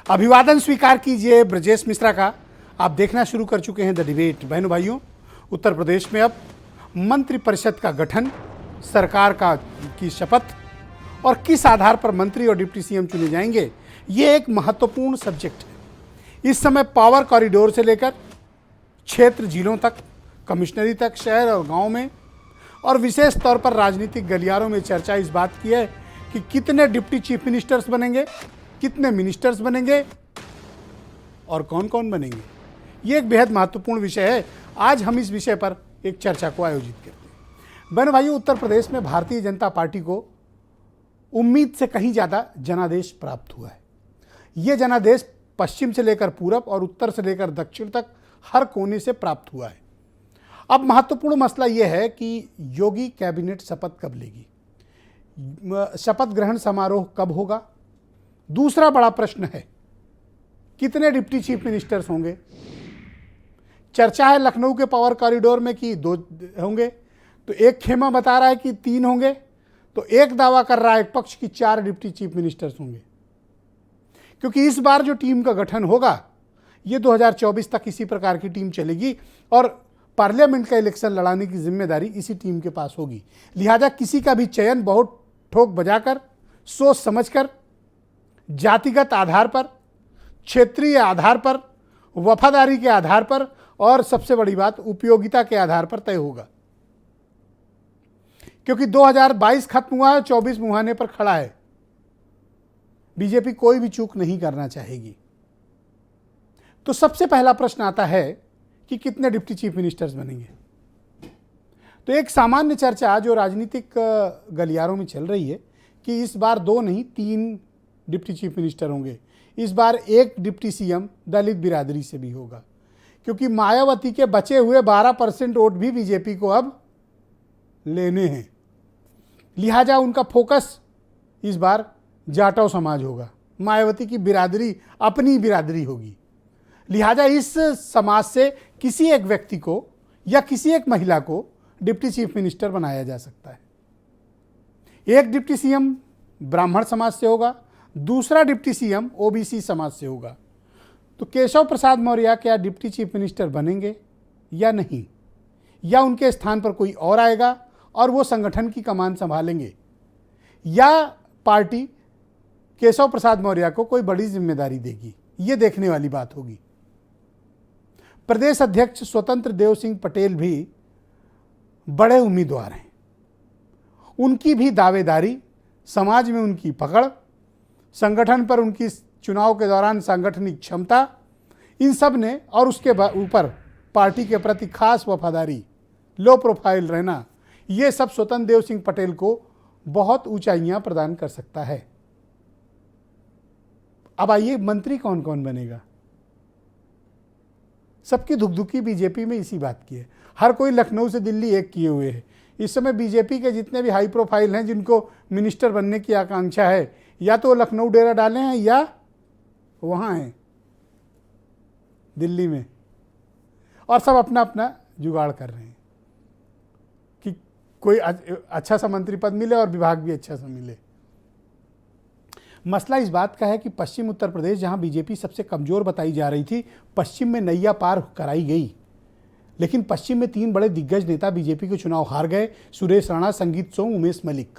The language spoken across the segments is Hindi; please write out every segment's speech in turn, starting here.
अभिवादन स्वीकार कीजिए ब्रजेश मिश्रा का। आप देखना शुरू कर चुके हैं द डिबेट। बहनों भाइयों, उत्तर प्रदेश में अब मंत्रिपरिषद का गठन, सरकार की शपथ और किस आधार पर मंत्री और डिप्टी सीएम चुने जाएंगे, ये एक महत्वपूर्ण सब्जेक्ट है। इस समय पावर कॉरिडोर से लेकर क्षेत्र जिलों तक, कमिश्नरी तक, शहर और गांव में और विशेष तौर पर राजनीतिक गलियारों में चर्चा इस बात की है कि कितने डिप्टी चीफ मिनिस्टर्स बनेंगे, कितने मिनिस्टर्स बनेंगे और कौन कौन बनेंगे। ये एक बेहद महत्वपूर्ण विषय है। आज हम इस विषय पर एक चर्चा को आयोजित करते हैं। बहनों भाइयों, उत्तर प्रदेश में भारतीय जनता पार्टी को उम्मीद से कहीं ज़्यादा जनादेश प्राप्त हुआ है। ये जनादेश पश्चिम से लेकर पूरब और उत्तर से लेकर दक्षिण तक हर कोने से प्राप्त हुआ है। अब महत्वपूर्ण मसला यह है कि योगी कैबिनेट शपथ कब लेगी, शपथ ग्रहण समारोह कब होगा। दूसरा बड़ा प्रश्न है कितने डिप्टी चीफ मिनिस्टर्स होंगे। चर्चा है लखनऊ के पावर कॉरिडोर में कि 2 होंगे, तो एक खेमा बता रहा है कि 3 होंगे, तो एक दावा कर रहा है एक पक्ष की 4 डिप्टी चीफ मिनिस्टर्स होंगे। क्योंकि इस बार जो टीम का गठन होगा ये 2024 तक इसी प्रकार की टीम चलेगी और पार्लियामेंट का इलेक्शन लड़ाने की जिम्मेदारी इसी टीम के पास होगी। लिहाजा किसी का भी चयन बहुत ठोक बजाकर, सोच समझकर, जातिगत आधार पर, क्षेत्रीय आधार पर, वफादारी के आधार पर और सबसे बड़ी बात उपयोगिता के आधार पर तय होगा। क्योंकि 2022 खत्म हुआ है, 24 मुहाने पर खड़ा है। बीजेपी कोई भी चूक नहीं करना चाहेगी। तो सबसे पहला प्रश्न आता है कि कितने डिप्टी चीफ मिनिस्टर्स बनेंगे। तो एक सामान्य चर्चा जो राजनीतिक गलियारों में चल रही है कि इस बार 2 नहीं 3 डिप्टी चीफ मिनिस्टर होंगे। इस बार एक डिप्टी सीएम दलित बिरादरी से भी होगा, क्योंकि मायावती के बचे हुए 12% वोट भी बीजेपी को अब लेने हैं। लिहाजा उनका फोकस इस बार जाटव समाज होगा। मायावती की बिरादरी अपनी बिरादरी होगी। लिहाजा इस समाज से किसी एक व्यक्ति को या किसी एक महिला को डिप्टी चीफ मिनिस्टर बनाया जा सकता है। एक डिप्टी सीएम ब्राह्मण समाज से होगा, दूसरा डिप्टी सीएम ओबीसी समाज से होगा। तो केशव प्रसाद मौर्य क्या डिप्टी चीफ मिनिस्टर बनेंगे या नहीं, या उनके स्थान पर कोई और आएगा और वो संगठन की कमान संभालेंगे, या पार्टी केशव प्रसाद मौर्य को कोई बड़ी जिम्मेदारी देगी, ये देखने वाली बात होगी। प्रदेश अध्यक्ष स्वतंत्र देव सिंह पटेल भी बड़े उम्मीदवार हैं। उनकी भी दावेदारी, समाज में उनकी पकड़, संगठन पर उनकी चुनाव के दौरान सांगठनिक क्षमता, इन सब ने और उसके ऊपर पार्टी के प्रति खास वफादारी, लो प्रोफाइल रहना, ये सब स्वतंत्र देव सिंह पटेल को बहुत ऊंचाइयां प्रदान कर सकता है। अब आइए, मंत्री कौन कौन बनेगा। सबकी धुकधुकी बीजेपी में इसी बात की है। हर कोई लखनऊ से दिल्ली एक किए हुए है। इस समय बीजेपी के जितने भी हाई प्रोफाइल हैं जिनको मिनिस्टर बनने की आकांक्षा है, या तो लखनऊ डेरा डाले हैं या वहाँ हैं दिल्ली में, और सब अपना अपना जुगाड़ कर रहे हैं कि कोई अच्छा सा मंत्री पद मिले और विभाग भी अच्छा सा मिले। मसला इस बात का है कि पश्चिम उत्तर प्रदेश, जहां बीजेपी सबसे कमज़ोर बताई जा रही थी, पश्चिम में नैया पार कराई गई। लेकिन पश्चिम में 3 बड़े दिग्गज नेता बीजेपी के चुनाव हार गए, सुरेश राणा, संगीत सोम, उमेश मलिक।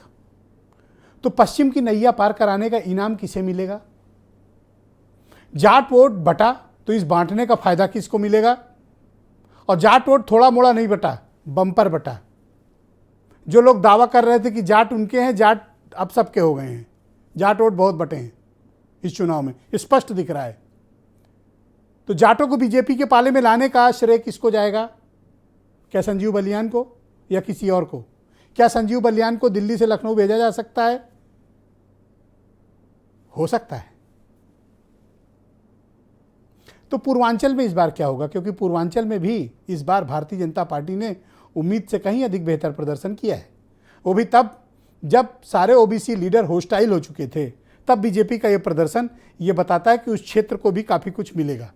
तो पश्चिम की नैया पार कराने का इनाम किसे मिलेगा। जाट वोट बटा तो इस बांटने का फायदा किसको मिलेगा। और जाट वोट थोड़ा मोड़ा नहीं बटा, बम्पर बटा। जो लोग दावा कर रहे थे कि जाट उनके हैं, जाट अब सबके हो गए हैं। जाट वोट बहुत बटे हैं इस चुनाव में, स्पष्ट दिख रहा है। तो जाटों को बीजेपी के पाले में लाने का श्रेय किसको जाएगा। क्या संजीव बलियान को या किसी और को। क्या संजीव बलियान को दिल्ली से लखनऊ भेजा जा सकता है। हो सकता है। तो पूर्वांचल में इस बार क्या होगा, क्योंकि पूर्वांचल में भी इस बार भारतीय जनता पार्टी ने उम्मीद से कहीं अधिक बेहतर प्रदर्शन किया है। वो भी तब जब सारे ओबीसी लीडर होस्टाइल हो चुके थे। तब बीजेपी का यह प्रदर्शन ये बताता है कि उस क्षेत्र को भी काफी कुछ मिलेगा।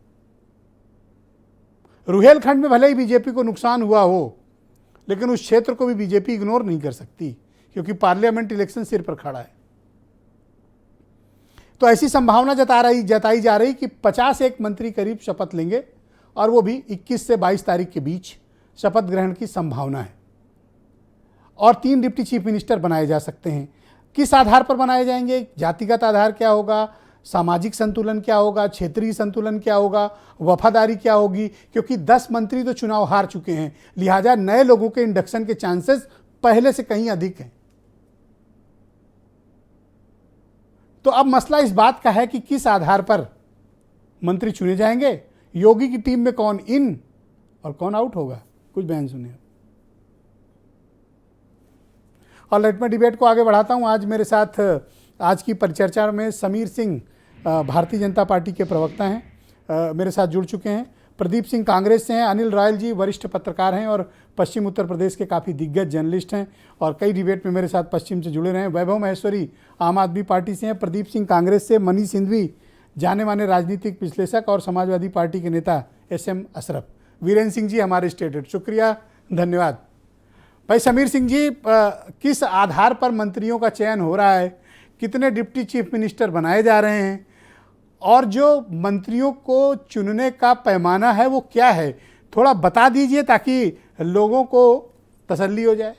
रुहेलखंड में भले ही बीजेपी को नुकसान हुआ हो, लेकिन उस क्षेत्र को भी बीजेपी इग्नोर नहीं कर सकती, क्योंकि पार्लियामेंट इलेक्शन सिर पर खड़ा है। तो ऐसी संभावना जताई जा रही कि 51 मंत्री करीब शपथ लेंगे और वो भी 21 से 22 तारीख के बीच शपथ ग्रहण की संभावना है। और 3 डिप्टी चीफ मिनिस्टर बनाए जा सकते हैं। किस आधार पर बनाए जाएंगे? जातिगत आधार क्या होगा, सामाजिक संतुलन क्या होगा, क्षेत्रीय संतुलन क्या होगा, वफादारी क्या होगी? क्योंकि 10 मंत्री तो चुनाव हार चुके हैं, लिहाजा नए लोगों के इंडक्शन के चांसेस पहले से कहीं अधिक हैं। तो अब मसला इस बात का है कि किस आधार पर मंत्री चुने जाएंगे, योगी की टीम में कौन इन और कौन आउट होगा। कुछ बयान सुनिए। और लेट मैं डिबेट को आगे बढ़ाता हूं। आज मेरे साथ आज की परिचर्चा में समीर सिंह भारतीय जनता पार्टी के प्रवक्ता हैं, मेरे साथ जुड़ चुके हैं। प्रदीप सिंह कांग्रेस से हैं। अनिल रॉयल जी वरिष्ठ पत्रकार हैं और पश्चिम उत्तर प्रदेश के काफ़ी दिग्गज जर्नलिस्ट हैं और कई डिबेट में मेरे साथ पश्चिम से जुड़े रहे हैं। वैभव महेश्वरी आम आदमी पार्टी से हैं। प्रदीप सिंह कांग्रेस से। मनीष सिंघवी जाने माने राजनीतिक विश्लेषक और समाजवादी पार्टी के नेता SM अशरफ। वीरेंद्र सिंह जी हमारे स्टेट हेड, शुक्रिया, धन्यवाद। भाई समीर सिंह जी, किस आधार पर मंत्रियों का चयन हो रहा है, कितने डिप्टी चीफ मिनिस्टर बनाए जा रहे हैं और जो मंत्रियों को चुनने का पैमाना है वो क्या है, थोड़ा बता दीजिए ताकि लोगों को तसल्ली हो जाए।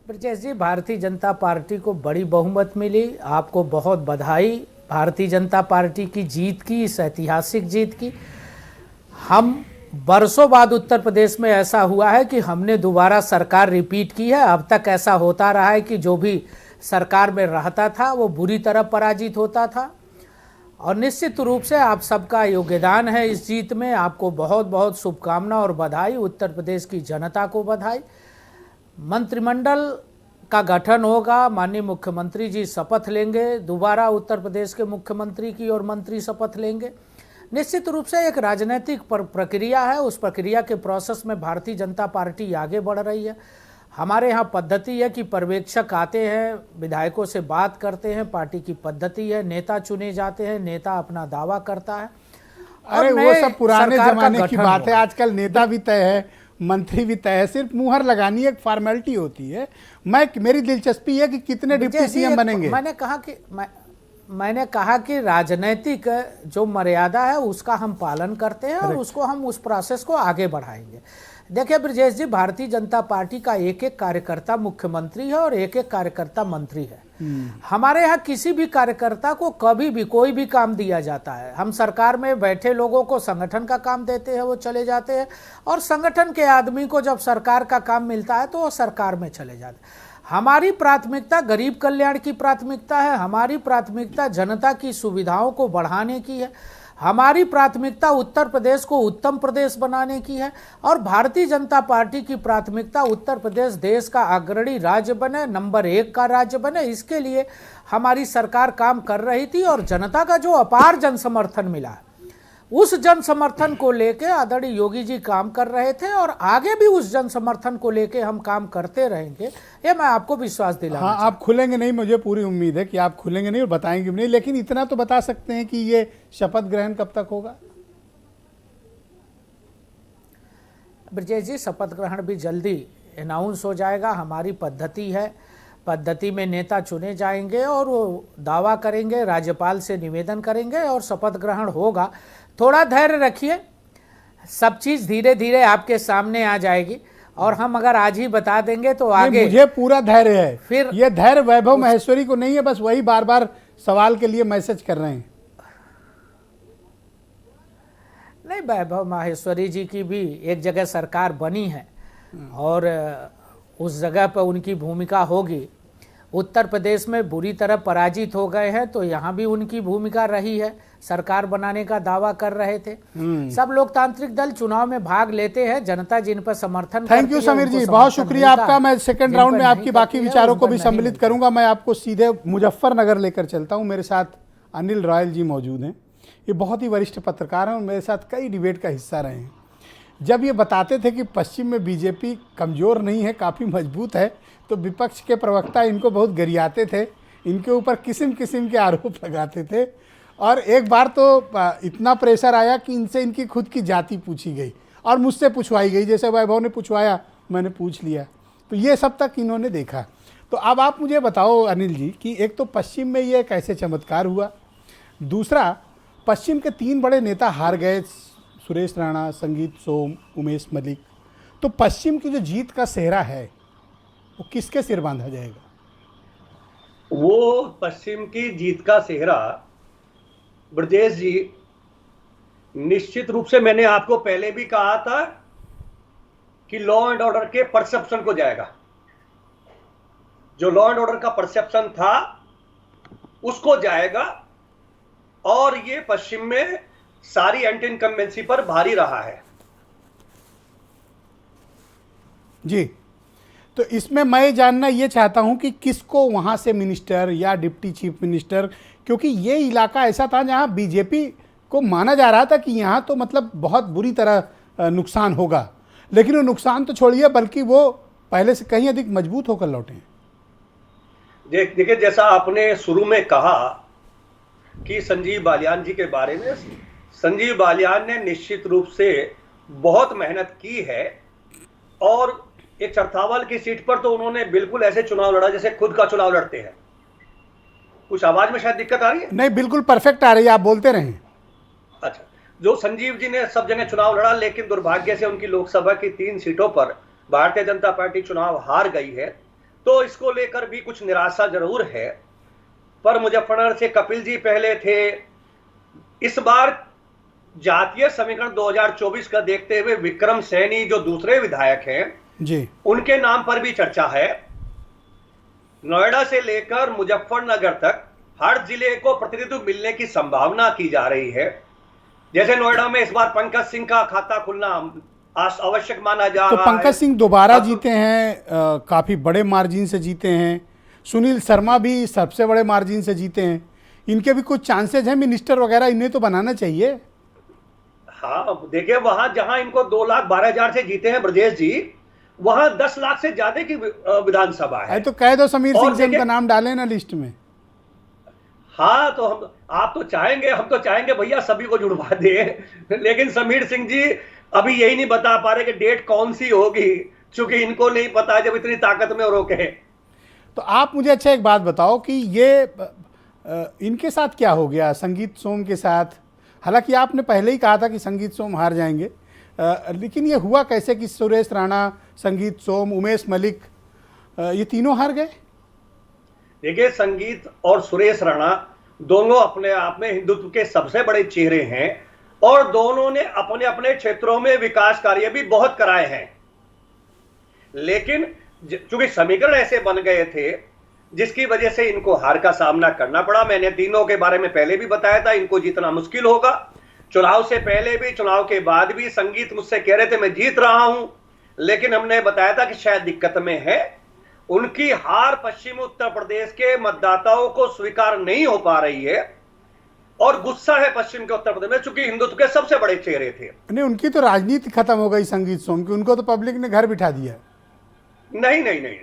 ब्रजेश जी, भारतीय जनता पार्टी को बड़ी बहुमत मिली, आपको बहुत बधाई भारतीय जनता पार्टी की जीत की, इस ऐतिहासिक जीत की। हम बरसों बाद उत्तर प्रदेश में ऐसा हुआ है कि हमने दोबारा सरकार रिपीट की है। अब तक ऐसा होता रहा है कि जो भी सरकार में रहता था वो बुरी तरह पराजित होता था और निश्चित रूप से आप सबका योगदान है इस जीत में। आपको बहुत बहुत शुभकामना और बधाई, उत्तर प्रदेश की जनता को बधाई। मंत्रिमंडल का गठन होगा, माननीय मुख्यमंत्री जी शपथ लेंगे, दोबारा उत्तर प्रदेश के मुख्यमंत्री की और मंत्री शपथ लेंगे। निश्चित रूप से एक राजनीतिक प्रक्रिया है, उस प्रक्रिया के प्रोसेस में भारतीय जनता पार्टी आगे बढ़ रही है। हमारे यहाँ पद्धति है कि पर्यवेक्षक आते हैं, विधायकों से बात करते हैं, पार्टी की पद्धति है, नेता चुने जाते हैं, नेता अपना दावा करता है। अरे वो सब पुराने जमाने की बात है, आजकल नेता भी तय है, मंत्री भी तय है, सिर्फ मुहर लगानी एक फॉर्मेलिटी होती है। मेरी दिलचस्पी है कि कितने डिप्टी सीएम बनेंगे। मैंने कहा कि राजनीतिक जो मर्यादा है उसका हम पालन करते हैं और उसको हम उस प्रोसेस को आगे बढ़ाएंगे। देखिए ब्रजेश जी, भारतीय जनता पार्टी का एक एक कार्यकर्ता मुख्यमंत्री है और एक एक कार्यकर्ता मंत्री है। हमारे यहाँ किसी भी कार्यकर्ता को कभी भी कोई भी काम दिया जाता है, हम सरकार में बैठे लोगों को संगठन का काम देते हैं, वो चले जाते हैं, और संगठन के आदमी को जब सरकार का काम मिलता है तो वो सरकार में चले जाते हैं। हमारी प्राथमिकता गरीब कल्याण की प्राथमिकता है, हमारी प्राथमिकता जनता की सुविधाओं को बढ़ाने की है, हमारी प्राथमिकता उत्तर प्रदेश को उत्तम प्रदेश बनाने की है और भारतीय जनता पार्टी की प्राथमिकता उत्तर प्रदेश देश का अग्रणी राज्य बने, नंबर 1 का राज्य बने। इसके लिए हमारी सरकार काम कर रही थी और जनता का जो अपार जन समर्थन मिला, उस जन समर्थन को लेके आदरणीय योगी जी काम कर रहे थे और आगे भी उस जन समर्थन को लेके हम काम करते रहेंगे, ये मैं आपको विश्वास दिलाना। हाँ, आप खुलेंगे नहीं, मुझे पूरी उम्मीद है कि आप खुलेंगे नहीं और बताएंगे भी नहीं, लेकिन इतना तो बता सकते हैं कि ये शपथ ग्रहण कब तक होगा? ब्रजेश जी, शपथ ग्रहण भी जल्दी अनाउंस हो जाएगा। हमारी पद्धति है, पद्धति में नेता चुने जाएंगे और वो दावा करेंगे, राज्यपाल से निवेदन करेंगे और शपथ ग्रहण होगा। थोड़ा धैर्य रखिए, सब चीज़ धीरे धीरे आपके सामने आ जाएगी और हम अगर आज ही बता देंगे तो आगे। मुझे पूरा धैर्य है, फिर ये धैर्य वैभव महेश्वरी को नहीं है, बस वही बार बार सवाल के लिए मैसेज कर रहे हैं। नहीं, वैभव माहेश्वरी जी की भी एक जगह सरकार बनी है और उस जगह पर उनकी भूमिका होगी। उत्तर प्रदेश में बुरी तरह पराजित हो गए हैं तो यहाँ भी उनकी भूमिका रही है, सरकार बनाने का दावा कर रहे थे। सब लोकतांत्रिक दल चुनाव में भाग लेते हैं, जनता जिन पर समर्थन। थैंक यू समीर जी, बहुत शुक्रिया आपका। मैं सेकंड राउंड में आपकी बाकी विचारों को भी सम्मिलित करूंगा। मैं आपको सीधे मुजफ्फरनगर लेकर चलता हूं। मेरे साथ अनिल रॉयल जी मौजूद हैं, ये बहुत ही वरिष्ठ पत्रकार हैं और मेरे साथ कई डिबेट का हिस्सा रहे हैं। जब ये बताते थे कि पश्चिम में बीजेपी कमज़ोर नहीं है, काफ़ी मजबूत है, तो विपक्ष के प्रवक्ता इनको बहुत गरियाते थे, इनके ऊपर किस्म किस्म के आरोप लगाते थे और एक बार तो इतना प्रेशर आया कि इनसे इनकी खुद की जाति पूछी गई और मुझसे पूछवाई गई। जैसे वैभव ने पूछवाया, मैंने पूछ लिया तो ये सब तक इन्होंने देखा। तो अब आप मुझे बताओ अनिल जी कि एक तो पश्चिम में ये कैसे चमत्कार हुआ, दूसरा पश्चिम के 3 बड़े नेता हार गए, सुरेश राणा, संगीत सोम, उमेश मलिक। तो पश्चिम की जो जीत का सेहरा है वो किसके सिर बांधा जाएगा? वो पश्चिम की जीत का सेहरा ब्रजेश जी, निश्चित रूप से मैंने आपको पहले भी कहा था कि लॉ एंड ऑर्डर के परसेप्शन को जाएगा। जो लॉ एंड ऑर्डर का परसेप्शन था उसको जाएगा, और ये पश्चिम में सारी एंटी इनकम्बेंसी पर भारी रहा है। जी, तो इसमें मैं जानना ये चाहता हूं कि किसको वहां से मिनिस्टर या डिप्टी चीफ मिनिस्टर, क्योंकि ये इलाका ऐसा था जहां बीजेपी को माना जा रहा था कि यहां तो मतलब बहुत बुरी तरह नुकसान होगा, लेकिन वो नुकसान तो छोड़िए बल्कि वो पहले से कहीं अधिक मजबूत होकर लौटे। देखिए, जैसा आपने शुरू में कहा कि संजीव बालियान जी के बारे में, संजीव बालियान ने निश्चित रूप से बहुत मेहनत की है, और एक चरथावल की सीट पर तो उन्होंने बिल्कुल ऐसे चुनाव लड़ा जैसे खुद का चुनाव लड़ते हैं। कुछ आवाज में शायद दिक्कत आ रही है? नहीं, बिल्कुल परफेक्ट आ रही है, आप बोलते रहें। अच्छा, जो संजीव जी ने सब जगह चुनाव लड़ा, लेकिन दुर्भाग्य से उनकी लोकसभा की 3 सीटों पर भारतीय जनता पार्टी चुनाव हार गई है, तो इसको लेकर भी कुछ निराशा जरूर है। पर मुजफ्फरनगर से कपिल जी पहले थे। इस बार जातीय समीकरण 2024 का देखते हुए विक्रम सैनी जो दूसरे विधायक हैं जी, उनके नाम पर भी चर्चा है। नोएडा से लेकर मुजफ्फरनगर तक हर जिले को प्रतिनिधित्व मिलने की संभावना की जा रही है। जैसे नोएडा में इस बार पंकज सिंह का खाता खुलना आवश्यक माना जा तो रहा है। पंकज सिंह दोबारा जीते हैं, काफ़ी बड़े मार्जिन से जीते हैं। सुनील शर्मा भी सबसे बड़े मार्जिन से जीते हैं। इनके भी कुछ चांसेज हैं, मिनिस्टर वगैरह इन्हें तो बनाना चाहिए। हाँ, देखिए, वहां जहां इनको 2,12,000 से जीते हैं ब्रजेश जी, वहां 10 लाख से ज्यादा की विधानसभा है। तो कह दो समीर सिंह से देखिए, उनका नाम डालें ना लिस्ट में। हाँ, तो आप तो चाहेंगे, हम तो चाहेंगे भैया सभी को जुड़वा दें, लेकिन समीर सिंह जी अभी यही नहीं बता पा रहे कि डेट कौन सी होगी, क्योंकि इनको नहीं पता जब इतनी ताकत में रोके। तो आप मुझे अच्छा एक बात बताओ कि ये इनके साथ क्या हो गया, संगीत सोम के साथ? हालांकि आपने पहले ही कहा था कि संगीत सोम हार जाएंगे, लेकिन ये हुआ कैसे कि सुरेश राणा, संगीत सोम, उमेश मलिक ये तीनों हार गए? देखिए, संगीत और सुरेश राणा दोनों अपने आप में हिंदुत्व के सबसे बड़े चेहरे हैं, और दोनों ने अपने अपने क्षेत्रों में विकास कार्य भी बहुत कराए हैं। लेकिन चूंकि समीकरण ऐसे बन गए थे जिसकी वजह से इनको हार का सामना करना पड़ा। मैंने तीनों के बारे में पहले भी बताया था, इनको जीतना मुश्किल होगा। चुनाव से पहले भी, चुनाव के बाद भी संगीत मुझसे कह रहे थे मैं जीत रहा हूं, लेकिन हमने बताया था कि शायद दिक्कत में है। उनकी हार पश्चिम उत्तर प्रदेश के मतदाताओं को स्वीकार नहीं हो पा रही है, और गुस्सा है पश्चिम के उत्तर प्रदेश में, चूंकि हिंदुत्व के सबसे बड़े चेहरे थे। नहीं, उनकी तो राजनीति खत्म हो गई संगीत सोम की, उनको तो पब्लिक ने घर बिठा दिया। नहीं नहीं नहीं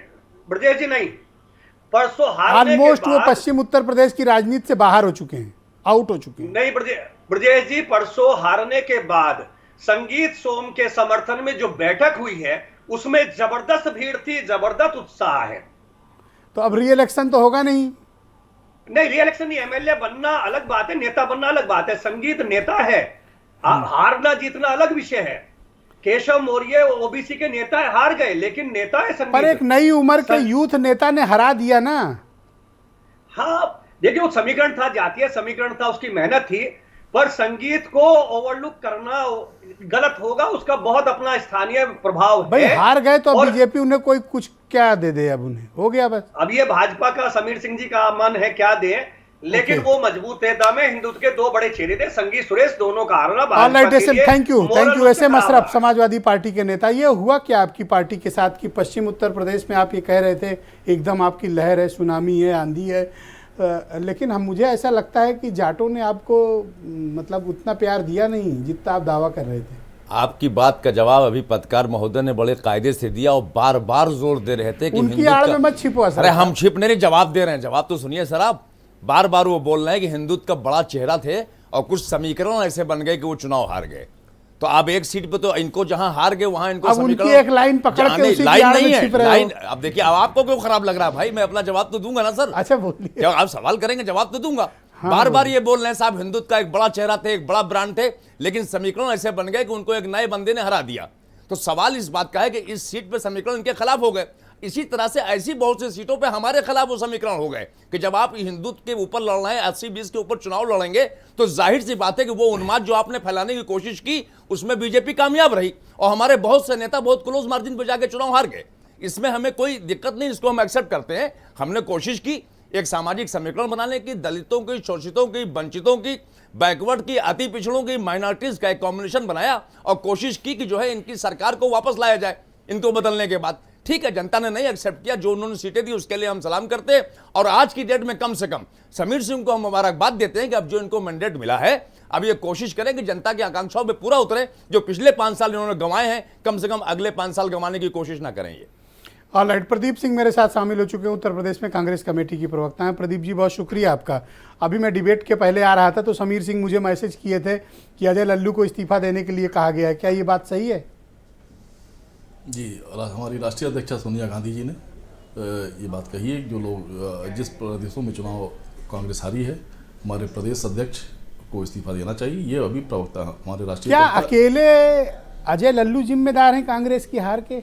ब्रजेश जी, नहीं। परसों हारने के ऑलमोस्ट वो बाद पश्चिम उत्तर प्रदेश की राजनीति से बाहर हो चुके हैं, आउट हो चुके हैं। नहीं ब्रजेश जी, परसों हारने के बाद संगीत सोम के समर्थन में जो बैठक हुई है उसमें जबरदस्त भीड़ थी, जबरदस्त उत्साह है। तो अब री इलेक्शन तो होगा नहीं? नहीं, री इलेक्शन नहीं, एमएलए बनना अलग बात है, नेता बनना अलग बात है। संगीत नेता है, हारना जीतना अलग विषय है। केशव मौर्य ओबीसी के नेता है, हार गए, लेकिन नेता है संगीत। पर एक नई उम्र के यूथ नेता ने हरा दिया ना। हाँ, देखिए, वो समीकरण था, जातीय समीकरण था, उसकी मेहनत थी, पर संगीत को ओवरलुक करना गलत होगा। उसका बहुत अपना स्थानीय प्रभाव है। भाई हार गए तो अब बीजेपी उन्हें कोई कुछ क्या दे दे, अब उन्हें हो गया बस। अब ये भाजपा का, समीर सिंह जी का मन है क्या दे, लेकिन वो मजबूत है। दामे हिंदुत्व के 2 बड़े चेहरे थे, संगीत सुरेश, दोनों का हारना thank you S M Ashraf, Samajwadi Party के नेता। ये हुआ क्या आपकी पार्टी के साथ कि पश्चिम उत्तर प्रदेश में आप ये कह रहे थे एकदम आपकी लहर है, सुनामी है, आंधी है, लेकिन मुझे ऐसा लगता है कि जाटों ने आपको मतलब उतना प्यार दिया नहीं जितना आप दावा कर रहे थे। आपकी बात का जवाब अभी पत्रकार महोदय ने बड़े कायदे से दिया, और बार बार जोर दे रहे थे कि उनकी आड़ में मत छिपो। अरे हम छिप नहीं, जवाब दे रहे हैं, जवाब तो सुनिए सर। आप बार बार वो बोल रहे हैं कि हिंदुत्व का बड़ा चेहरा थे और कुछ समीकरण ऐसे बन गए कि वो चुनाव हार गए। तो आप एक सीट पे तो इनको जहां हार गए वहां इनको अब उनकी एक लाइन पकड़ के उसी लाइन की आड़ में नहीं है छिप रहे हो। लाइन। अब देखिए, अब आपको क्यों खराब लग रहा है भाई? मैं अपना जवाब तो दूंगा ना सर। अच्छा बोलिए। क्या आप सवाल करेंगे, जवाब तो दूंगा। बार बार ये बोल रहे हैं साहब हिंदुत्व का एक बड़ा चेहरा थे, एक बड़ा ब्रांड थे, लेकिन समीकरण ऐसे बन गए कि उनको एक नए बंदे ने हरा दिया। तो सवाल इस बात का है कि इस सीट पे समीकरण इनके खिलाफ हो गए। इसी तरह से ऐसी बहुत सी सीटों पे हमारे खिलाफ वो समीकरण हो गए कि जब आप हिंदुत्व के ऊपर लड़ रहे हैं, 80-20 के ऊपर चुनाव लड़ेंगे, तो जाहिर सी बात है कि वो उन्माद जो आपने फैलाने की कोशिश की उसमें बीजेपी कामयाब रही और हमारे बहुत से नेता बहुत क्लोज मार्जिन पर जाके चुनाव हार गए। इसमें हमें कोई दिक्कत नहीं, इसको हम एक्सेप्ट करते हैं। हमने कोशिश की एक सामाजिक समीकरण बनाने की, दलितों की, शोषितों की, वंचितों की, बैकवर्ड की, अति पिछड़ों की, माइनॉरिटीज का एक कॉम्बिनेशन बनाया और कोशिश की कि जो है इनकी सरकार को वापस लाया जाए इनको बदलने के बाद। ठीक है, जनता ने नहीं एक्सेप्ट किया, जो उन्होंने सीटें दी उसके लिए हम सलाम करते हैं। और आज की डेट में कम से कम समीर सिंह को हम मुबारकबाद देते हैं कि अब जो इनको मैंडेट मिला है, अब ये कोशिश करें कि जनता की आकांक्षाओं पे पूरा उतरे। जो पिछले 5 साल इन्होंने गंवाए हैं, कम से कम अगले 5 साल गंवाने की कोशिश ना करें ये। ऑलराइट, प्रदीप सिंह मेरे साथ शामिल हो चुके हैं, उत्तर प्रदेश में कांग्रेस कमेटी की प्रवक्ता हैं। प्रदीप जी, बहुत शुक्रिया आपका। अभी मैं डिबेट के पहले आ रहा था तो समीर सिंह मुझे मैसेज किए थे कि अजय लल्लू को इस्तीफा देने के लिए कहा गया है, क्या ये बात सही है? जी, हमारी राष्ट्रीय अध्यक्षा सोनिया गांधी जी ने ये बात कही है। जो लोग जिस प्रदेशों में चुनाव कांग्रेस हारी है, हमारे प्रदेश अध्यक्ष को इस्तीफा देना चाहिए। ये अभी प्रवक्ता हमारे राष्ट्रीय क्या अकेले अजय लल्लू जिम्मेदार हैं कांग्रेस की हार के?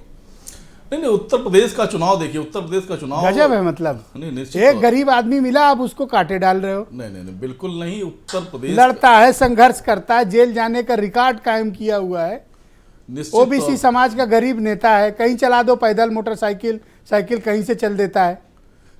नहीं, उत्तर प्रदेश का चुनाव देखिए, उत्तर प्रदेश का चुनाव गजब है। मतलब नहीं, निश्चित एक गरीब आदमी मिला, आप उसको कांटे डाल रहे हो। नहीं, बिल्कुल नहीं। उत्तर प्रदेश लड़ता है, संघर्ष करता है, जेल जाने का रिकॉर्ड कायम किया हुआ है, ओबीसी समाज का गरीब नेता है। कहीं चला दो पैदल, मोटरसाइकिल, साइकिल कहीं से चल देता है।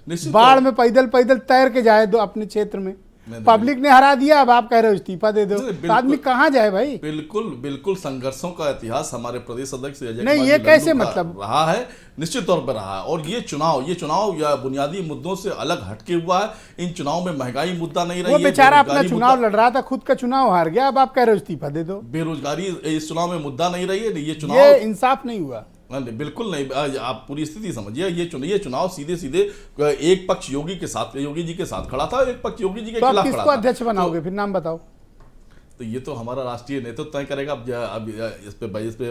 बाढ़ में पैदल पैदल तैर के जाए दो अपने क्षेत्र में, पब्लिक ने हरा दिया, अब आप कह रहे हो इस्तीफा दे दो, तो आदमी कहाँ जाए भाई? बिल्कुल संघर्षों का इतिहास हमारे प्रदेश अध्यक्ष नहीं, ये कैसे मतलब रहा है, निश्चित तौर पर रहा है। और ये चुनाव या बुनियादी मुद्दों से अलग हटके हुआ है। इन चुनाव में महंगाई मुद्दा नहीं रही है, वो बेचारा अपना चुनाव लड़ रहा था, खुद का चुनाव हार गया, अब आप कह रहे हो इस्तीफा दे दो। बेरोजगारी इस चुनाव में मुद्दा नहीं रही है। ये इंसाफ नहीं हुआ। बिल्कुल नहीं। आप पूरी स्थिति समझिए। ये चुनाव सीधे सीधे एक पक्ष योगी जी के साथ खड़ा था, एक पक्ष योगी जी के खिलाफ खड़ा था। किसको अध्यक्ष बनाओगे फिर? नाम बताओ। तो ये तो हमारा राष्ट्रीय नेतृत्व तय करेगा। अब इस पे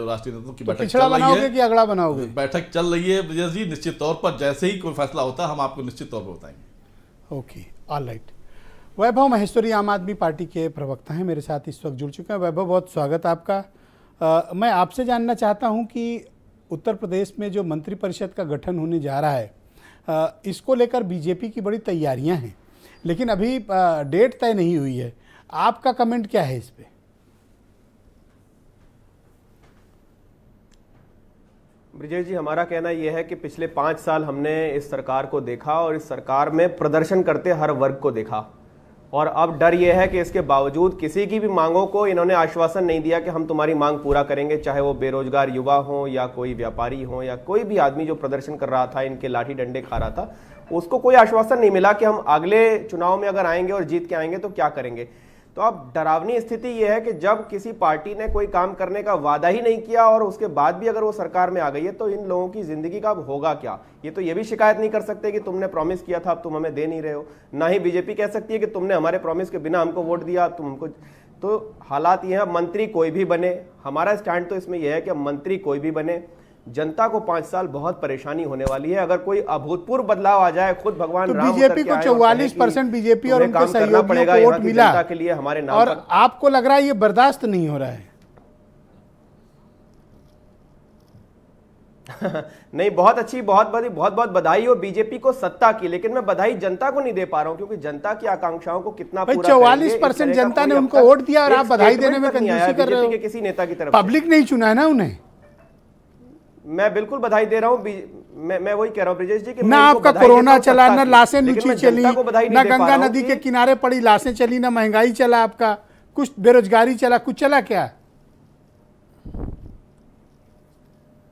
राष्ट्रीय नेतृत्व की बैठक पिछड़ा बनाओगे कि अगला बनाओगे? बैठक चल रही है ब्रजेश जी। निश्चित तौर पर जैसे ही कोई फैसला होता है हम आपको निश्चित तौर पर बताएंगे। Okay, alright. वैभव महेश्वरी आम आदमी पार्टी के प्रवक्ता हैं, मेरे साथ इस वक्त जुड़ चुके हैं। वैभव, बहुत स्वागत आपका। मैं आपसे जानना चाहता हूं कि उत्तर प्रदेश में जो मंत्रिपरिषद का गठन होने जा रहा है, इसको लेकर बीजेपी की बड़ी तैयारियां हैं, लेकिन अभी डेट तय नहीं हुई है। आपका कमेंट क्या है इस पे? ब्रिजेश जी, हमारा कहना यह है कि पिछले 5 साल हमने इस सरकार को देखा और इस सरकार में प्रदर्शन करते हर वर्ग को देखा, और अब डर यह है कि इसके बावजूद किसी की भी मांगों को इन्होंने आश्वासन नहीं दिया कि हम तुम्हारी मांग पूरा करेंगे, चाहे वो बेरोजगार युवा हो या कोई व्यापारी हो या कोई भी आदमी जो प्रदर्शन कर रहा था, इनके लाठी डंडे खा रहा था, उसको कोई आश्वासन नहीं मिला कि हम अगले चुनाव में अगर आएंगे और जीत के आएंगे तो क्या करेंगे। तो अब डरावनी स्थिति यह है कि जब किसी पार्टी ने कोई काम करने का वादा ही नहीं किया और उसके बाद भी अगर वो सरकार में आ गई है, तो इन लोगों की जिंदगी का अब होगा क्या? ये तो ये भी शिकायत नहीं कर सकते कि तुमने प्रॉमिस किया था, अब तुम हमें दे नहीं रहे हो। ना ही बीजेपी कह सकती है कि तुमने हमारे प्रॉमिस के बिना हमको वोट दिया, तुम हमको। तो हालात ये है, मंत्री कोई भी बने, हमारा स्टैंड तो इसमें यह है कि मंत्री कोई भी बने, जनता को 5 साल बहुत परेशानी होने वाली है। अगर कोई अभूतपूर्व बदलाव आ जाए, खुद भगवान तो राम बीजेपी को 44% बीजेपी और उनके सहयोगियों को वोट मिला के लिए हमारे नाम और आपको लग रहा है ये बर्दाश्त नहीं हो रहा है? नहीं, बहुत अच्छी, बहुत बधाई हो बीजेपी को सत्ता की, लेकिन मैं बधाई जनता को नहीं दे पा रहा हूं, क्योंकि जनता की आकांक्षाओं को कितना पूरा 44% जनता ने उनको वोट दिया और आप बधाई देने में कंजूसी कर रहे हो। किसी नेता की तरफ पब्लिक नहीं चुना है ना उन्हें। मैं बिल्कुल बधाई दे रहा हूं। मैं वही कह रहा हूं ब्रिजेश जी कि ना आपका कोरोना चला, ना लाशें लुची चली, ना गंगा नदी के किनारे पड़ी लाशें चली, ना महंगाई चला, आपका कुछ बेरोजगारी चला, कुछ चला क्या?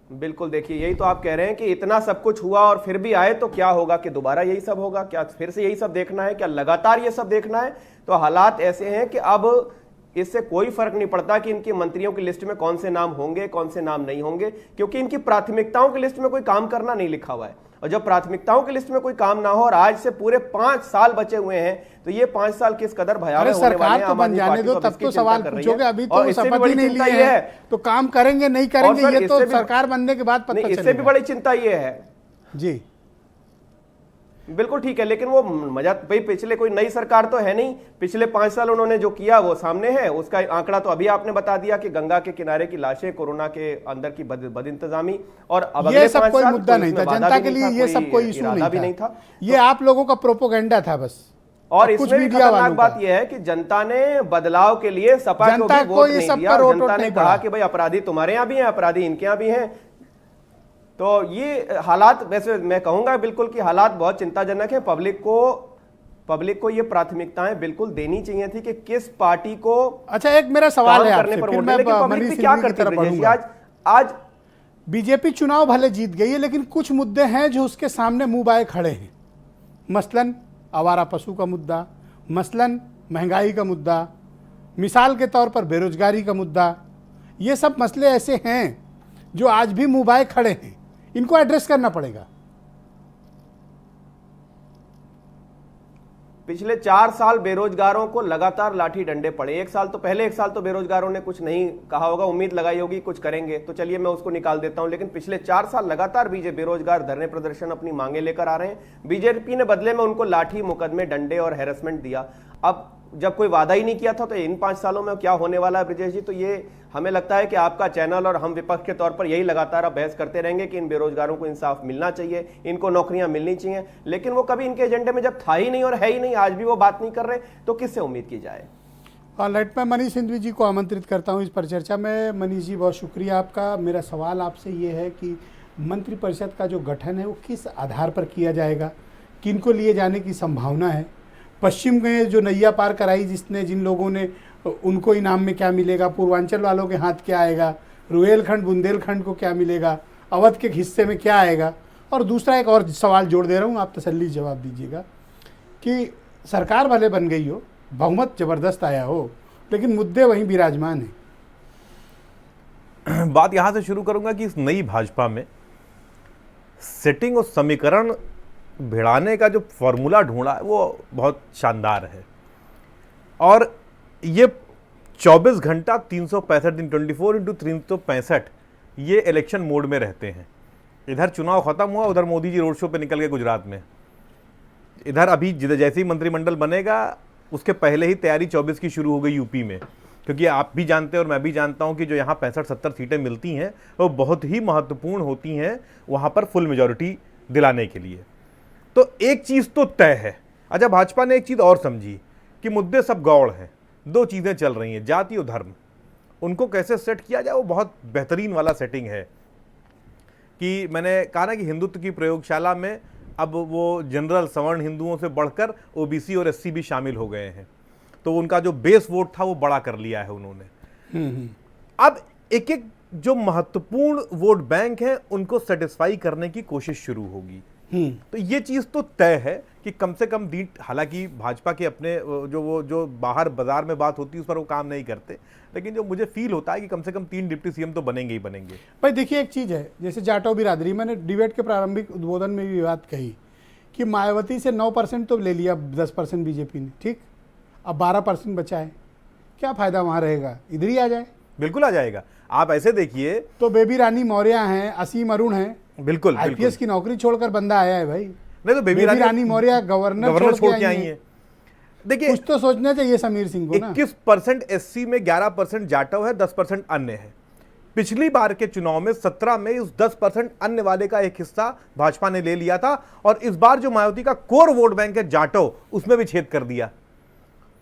बिल्कुल, देखिए यही तो आप कह रहे हैं कि इतना सब कुछ हुआ और फिर भी आए तो क्या होगा? कि दोबारा यही सब होगा क्या? फिर से यही सब देखना है क्या? लगातार ये सब देखना है? तो हालात ऐसे हैं कि अब इससे कोई फर्क नहीं पड़ता कि इनके मंत्रियों की लिस्ट में कौन से नाम होंगे, कौन से नाम नहीं होंगे, क्योंकि इनकी प्राथमिकताओं की लिस्ट में कोई काम करना नहीं लिखा हुआ है। और जब प्राथमिकताओं की लिस्ट में कोई काम ना हो और आज से पूरे 5 साल बचे हुए हैं, तो ये 5 साल किस कदर भयावह होने वाले हैं। सरकार तो बन जाने दो, तब तो सवाल पूछोगे। अभी तो शपथ ही नहीं ली है, तो काम करेंगे नहीं करेंगे ये तो सरकार बनने के बाद पता चलेगा। इससे भी बड़ी चिंता ये है जी, बिल्कुल ठीक है, लेकिन वो मजा भाई पिछले कोई नई सरकार तो है नहीं। पिछले 5 साल उन्होंने जो किया वो सामने है, उसका आंकड़ा तो अभी आपने बता दिया कि गंगा के किनारे की लाशें, कोरोना के अंदर की बदइंतजामी, और अब अगले 5 साल कोई मुद्दा नहीं था जनता के लिए, ये सब कोई इशू नहीं था, ये आप लोगों का प्रोपोगेंडा था बस। और इसमें भी खतरनाक बात यह है कि जनता ने बदलाव के लिए सपा को भी वोट नहीं दिया। जनता ने कहा कि भाई अपराधी तुम्हारे यहाँ भी हैं, अपराधी इनके यहाँ भी हैं। तो ये हालात, वैसे मैं कहूंगा बिल्कुल कि हालात बहुत चिंताजनक है। पब्लिक को ये प्राथमिकताएं बिल्कुल देनी चाहिए थी कि किस पार्टी को। अच्छा, एक मेरा सवाल है आपसे, फिर मैं पब्लिक क्या करती है। आज बीजेपी चुनाव भले जीत गई है, लेकिन कुछ मुद्दे हैं जो उसके सामने मुंह बाए खड़े हैं। मसलन आवारा पशु का मुद्दा, मसलन महंगाई का मुद्दा, मिसाल के तौर पर बेरोजगारी का मुद्दा। ये सब मसले ऐसे हैं जो आज भी मुंह बाए खड़े हैं, इनको एड्रेस करना पड़ेगा। पिछले 4 साल बेरोजगारों को लगातार लाठी डंडे पड़े। एक साल तो बेरोजगारों ने कुछ नहीं कहा होगा, उम्मीद लगाई होगी कुछ करेंगे, तो चलिए मैं उसको निकाल देता हूं। लेकिन पिछले 4 साल लगातार बीजेपी बेरोजगार धरने प्रदर्शन अपनी मांगे लेकर आ रहे हैं। बीजेपी ने बदले में उनको लाठी, मुकदमे, डंडे और हैरेसमेंट दिया। अब जब कोई वादा ही नहीं किया था तो इन 5 सालों में क्या होने वाला है ब्रजेश जी? तो ये हमें लगता है कि आपका चैनल और हम विपक्ष के तौर पर यही लगातार अब बहस करते रहेंगे कि इन बेरोजगारों को इंसाफ मिलना चाहिए, इनको नौकरियां मिलनी चाहिए। लेकिन वो कभी इनके एजेंडे में जब था ही नहीं और है ही नहीं, आज भी वो बात नहीं कर रहे, तो किससे उम्मीद की जाए। ऑलराइट, मैं मनीष सिंधवी जी को आमंत्रित करता हूं इस परिचर्चा में। मनीष जी, बहुत शुक्रिया आपका। मेरा सवाल आपसे ये है कि मंत्रिपरिषद का जो गठन है वो किस आधार पर किया जाएगा, किनको लिए जाने की संभावना है? पश्चिम में जो नैया पार कराई जिन लोगों ने, उनको इनाम में क्या मिलेगा? पूर्वांचल वालों के हाथ क्या आएगा? रुहेलखंड बुंदेलखंड को क्या मिलेगा? अवध के हिस्से में क्या आएगा? और दूसरा एक और सवाल जोड़ दे रहा हूँ, आप तसल्ली जवाब दीजिएगा कि सरकार भले बन गई हो, बहुमत जबरदस्त आया हो, लेकिन मुद्दे वहीं विराजमान हैं। बात यहाँ से शुरू करूँगा कि इस नई भाजपा में सेटिंग और समीकरण भिड़ाने का जो फॉर्मूला ढूंढा है वो बहुत शानदार है। और ये 24 घंटा 365 दिन 24x365 ये इलेक्शन मोड में रहते हैं। इधर चुनाव खत्म हुआ, उधर मोदी जी रोड शो पे निकल गए गुजरात में। इधर अभी जैसे ही मंत्रिमंडल बनेगा उसके पहले ही तैयारी 24 की शुरू हो गई यूपी में, क्योंकि आप भी जानते हैं और मैं भी जानता हूं कि जो यहाँ 65-70 सीटें मिलती हैं वो बहुत ही महत्वपूर्ण होती हैं वहाँ पर फुल मेजॉरिटी दिलाने के लिए। तो एक चीज़ तो तय है। अच्छा, भाजपा ने एक चीज़ और समझी कि मुद्दे सब गौड़ हैं, 2 चीज़ें चल रही हैं, जाति और धर्म। उनको कैसे सेट किया जाए वो बहुत बेहतरीन वाला सेटिंग है। कि मैंने कहा ना कि हिंदुत्व की प्रयोगशाला में अब वो जनरल सवर्ण हिंदुओं से बढ़कर ओबीसी और एससी भी शामिल हो गए हैं, तो उनका जो बेस वोट था वो बड़ा कर लिया है उन्होंने। अब एक एक जो महत्वपूर्ण वोट बैंक हैं उनको सेटिस्फाई करने की कोशिश शुरू होगी। तो ये चीज तो तय है कि कम से कम हालांकि भाजपा के अपने जो बाहर बाजार में बात होती है उस पर वो काम नहीं करते, लेकिन जो मुझे फील होता है कि कम से कम 3 डिप्टी सीएम तो बनेंगे ही बनेंगे। भाई देखिए, एक चीज़ है, जैसे जाटो बिरादरी, मैंने डिबेट के प्रारंभिक उद्बोधन में भी बात कही कि मायावती से 9% तो ले लिया, 10% बीजेपी ने, ठीक, अब 12% बचा है, क्या फायदा वहाँ रहेगा? इधर ही आ जाए। बिल्कुल आ जाएगा। आप ऐसे देखिए तो बेबी रानी मौर्य हैं, असीम अरुण हैं, बिल्कुल आईपीएस की नौकरी छोड़कर बंदा आया है भाई। नहीं तो बेबी रानी मौर्य गवर्नर छोड़ के आई है। देखिए, कुछ तो सोचना चाहिए समीर सिंह को ना। 21% एससी में 11% जाटव है, 10% अन्य है। पिछली बार के चुनाव में 17 में उस 10% अन्य वाले का एक हिस्सा भाजपा ने ले लिया था, और इस बार जो मायावती का कोर वोट बैंक है जाटव, उसमें भी छेद कर दिया।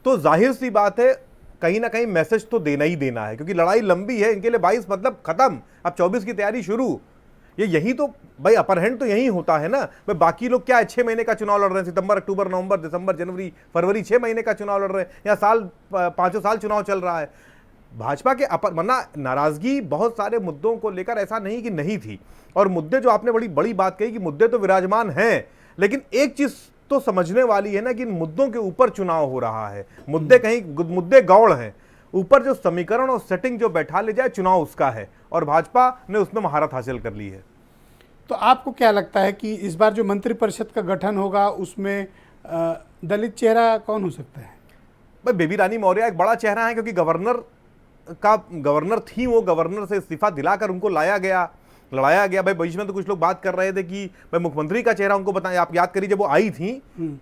तो जाहिर सी बात है कहीं ना कहीं मैसेज तो देना ही देना है, क्योंकि लड़ाई लंबी है इनके लिए। 22 मतलब खत्म, अब 24 की तैयारी शुरू। ये यही तो भाई अपर हैंड तो यही होता है ना। भाई बाकी लोग क्या 6 महीने का चुनाव लड़ रहे हैं, सितंबर, अक्टूबर, नवंबर, दिसंबर, जनवरी, फरवरी, 6 महीने का चुनाव लड़ रहे हैं, या 5 साल चुनाव चल रहा है। भाजपा के वरना नाराजगी बहुत सारे मुद्दों को लेकर ऐसा नहीं कि नहीं थी, और मुद्दे जो आपने बड़ी बात कही कि मुद्दे तो विराजमान हैं, लेकिन एक चीज तो समझने वाली है ना कि इन मुद्दों के ऊपर चुनाव हो रहा है। मुद्दे गौड़ हैं, ऊपर जो समीकरण और सेटिंग जो बैठा ले जाए, चुनाव उसका है और भाजपा ने उसमें महारत हासिल कर ली है। तो आपको क्या लगता है कि इस बार जो मंत्रिपरिषद का गठन होगा उसमें दलित चेहरा कौन हो सकता है? भाई बेबी रानी मौर्य एक बड़ा चेहरा है, क्योंकि गवर्नर थी, वो गवर्नर से इस्तीफा दिलाकर उनको लड़ाया गया। भाई बीच में तो कुछ लोग बात कर रहे थे कि भाई मुख्यमंत्री का चेहरा उनको बताएं। आप याद करिए जब वो आई थी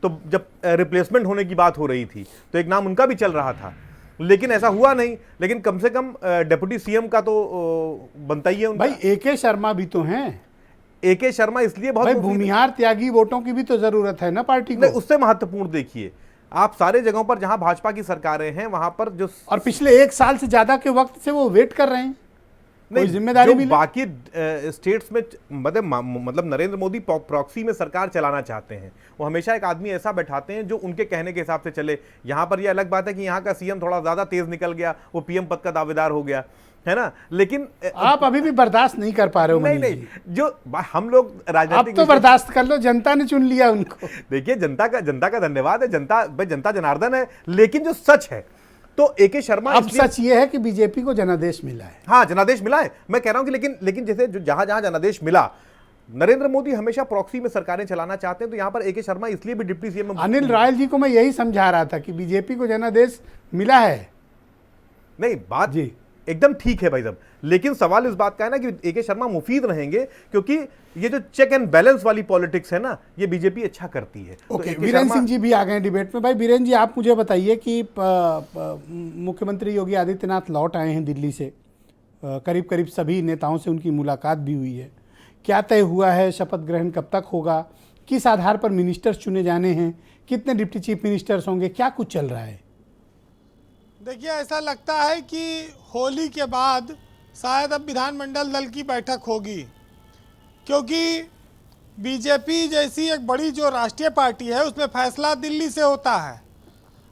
तो जब रिप्लेसमेंट होने की बात हो रही थी तो एक नाम उनका भी चल रहा था, लेकिन ऐसा हुआ नहीं। लेकिन कम से कम डिप्टी सीएम का तो बनता ही है उनका। भाई AK शर्मा भी तो हैं। AK शर्मा इसलिए बहुत भाई भूमिहार त्यागी वोटों की भी तो जरूरत है ना पार्टी को। उससे महत्वपूर्ण देखिए, आप सारे जगहों पर जहां भाजपा की सरकारें हैं वहां पर जो और पिछले 1 साल से ज्यादा के वक्त से वो वेट कर रहे हैं कोई जिम्मेदारी मिले। बाकी स्टेट्स में मतलब नरेंद्र मोदी प्रॉक्सी में सरकार चलाना चाहते हैं। वो हमेशा एक आदमी ऐसा बैठाते हैं जो उनके कहने के हिसाब से चले। यहाँ पर ये अलग बात है कि यहाँ का सीएम थोड़ा ज्यादा तेज निकल गया, वो पीएम पद का दावेदार हो गया है ना, लेकिन आप अभी भी बर्दाश्त नहीं कर पा रहे हो। नहीं, जो हम लोग राजनीतिक अब तो बर्दाश्त कर लो, जनता ने चुन लिया उनको। देखिए जनता का धन्यवाद है, जनता जनार्दन है। लेकिन जो सच है तो AK शर्मा, अब सच ये है कि बीजेपी को जनादेश मिला है। हाँ, जनादेश मिला है, मैं कह रहा हूं कि लेकिन जैसे जहां जहां जनादेश मिला, नरेंद्र मोदी हमेशा प्रॉक्सी में सरकारें चलाना चाहते हैं, तो यहां पर AK शर्मा इसलिए भी डिप्टी सीएम में। अनिल रायल जी को मैं यही समझा रहा था कि बीजेपी को जनादेश मिला है। नहीं, बात जी एकदम ठीक है भाई साहब, लेकिन सवाल इस बात का है ना कि AK शर्मा मुफीद रहेंगे, क्योंकि ये जो चेक एंड बैलेंस वाली पॉलिटिक्स है ना, ये बीजेपी अच्छा करती है। ओके, वीरेंद्र सिंह जी भी आ गए डिबेट में। भाई वीरेंद्र जी, आप मुझे बताइए कि मुख्यमंत्री योगी आदित्यनाथ लौट आए हैं दिल्ली से, करीब करीब सभी नेताओं से उनकी मुलाकात भी हुई है। क्या तय हुआ है? शपथ ग्रहण कब तक होगा? किस आधार पर मिनिस्टर्स चुने जाने हैं? कितने डिप्टी चीफ मिनिस्टर्स होंगे? क्या कुछ चल रहा है? देखिए, ऐसा लगता है कि होली के बाद शायद अब विधानमंडल दल की बैठक होगी, क्योंकि बीजेपी जैसी एक बड़ी जो राष्ट्रीय पार्टी है उसमें फैसला दिल्ली से होता है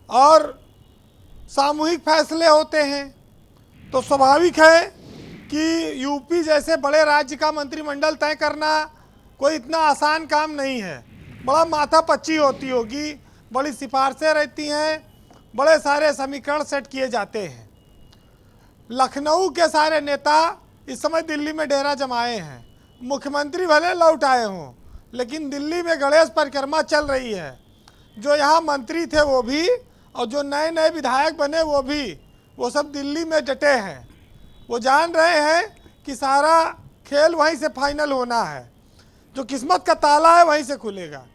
और सामूहिक फैसले होते हैं। तो स्वाभाविक है कि यूपी जैसे बड़े राज्य का मंत्रिमंडल तय करना कोई इतना आसान काम नहीं है। बड़ा माथापच्ची होती होगी, बड़ी सिफारिशें रहती हैं, बड़े सारे समीकरण सेट किए जाते हैं। लखनऊ के सारे नेता इस समय दिल्ली में डेरा जमाए हैं। मुख्यमंत्री भले लौट आए हों, लेकिन दिल्ली में गणेश परिक्रमा चल रही है। जो यहाँ मंत्री थे वो भी और जो नए नए विधायक बने वो भी, वो सब दिल्ली में डटे हैं। वो जान रहे हैं कि सारा खेल वहीं से फाइनल होना है, जो किस्मत का ताला है वहीं से खुलेगा।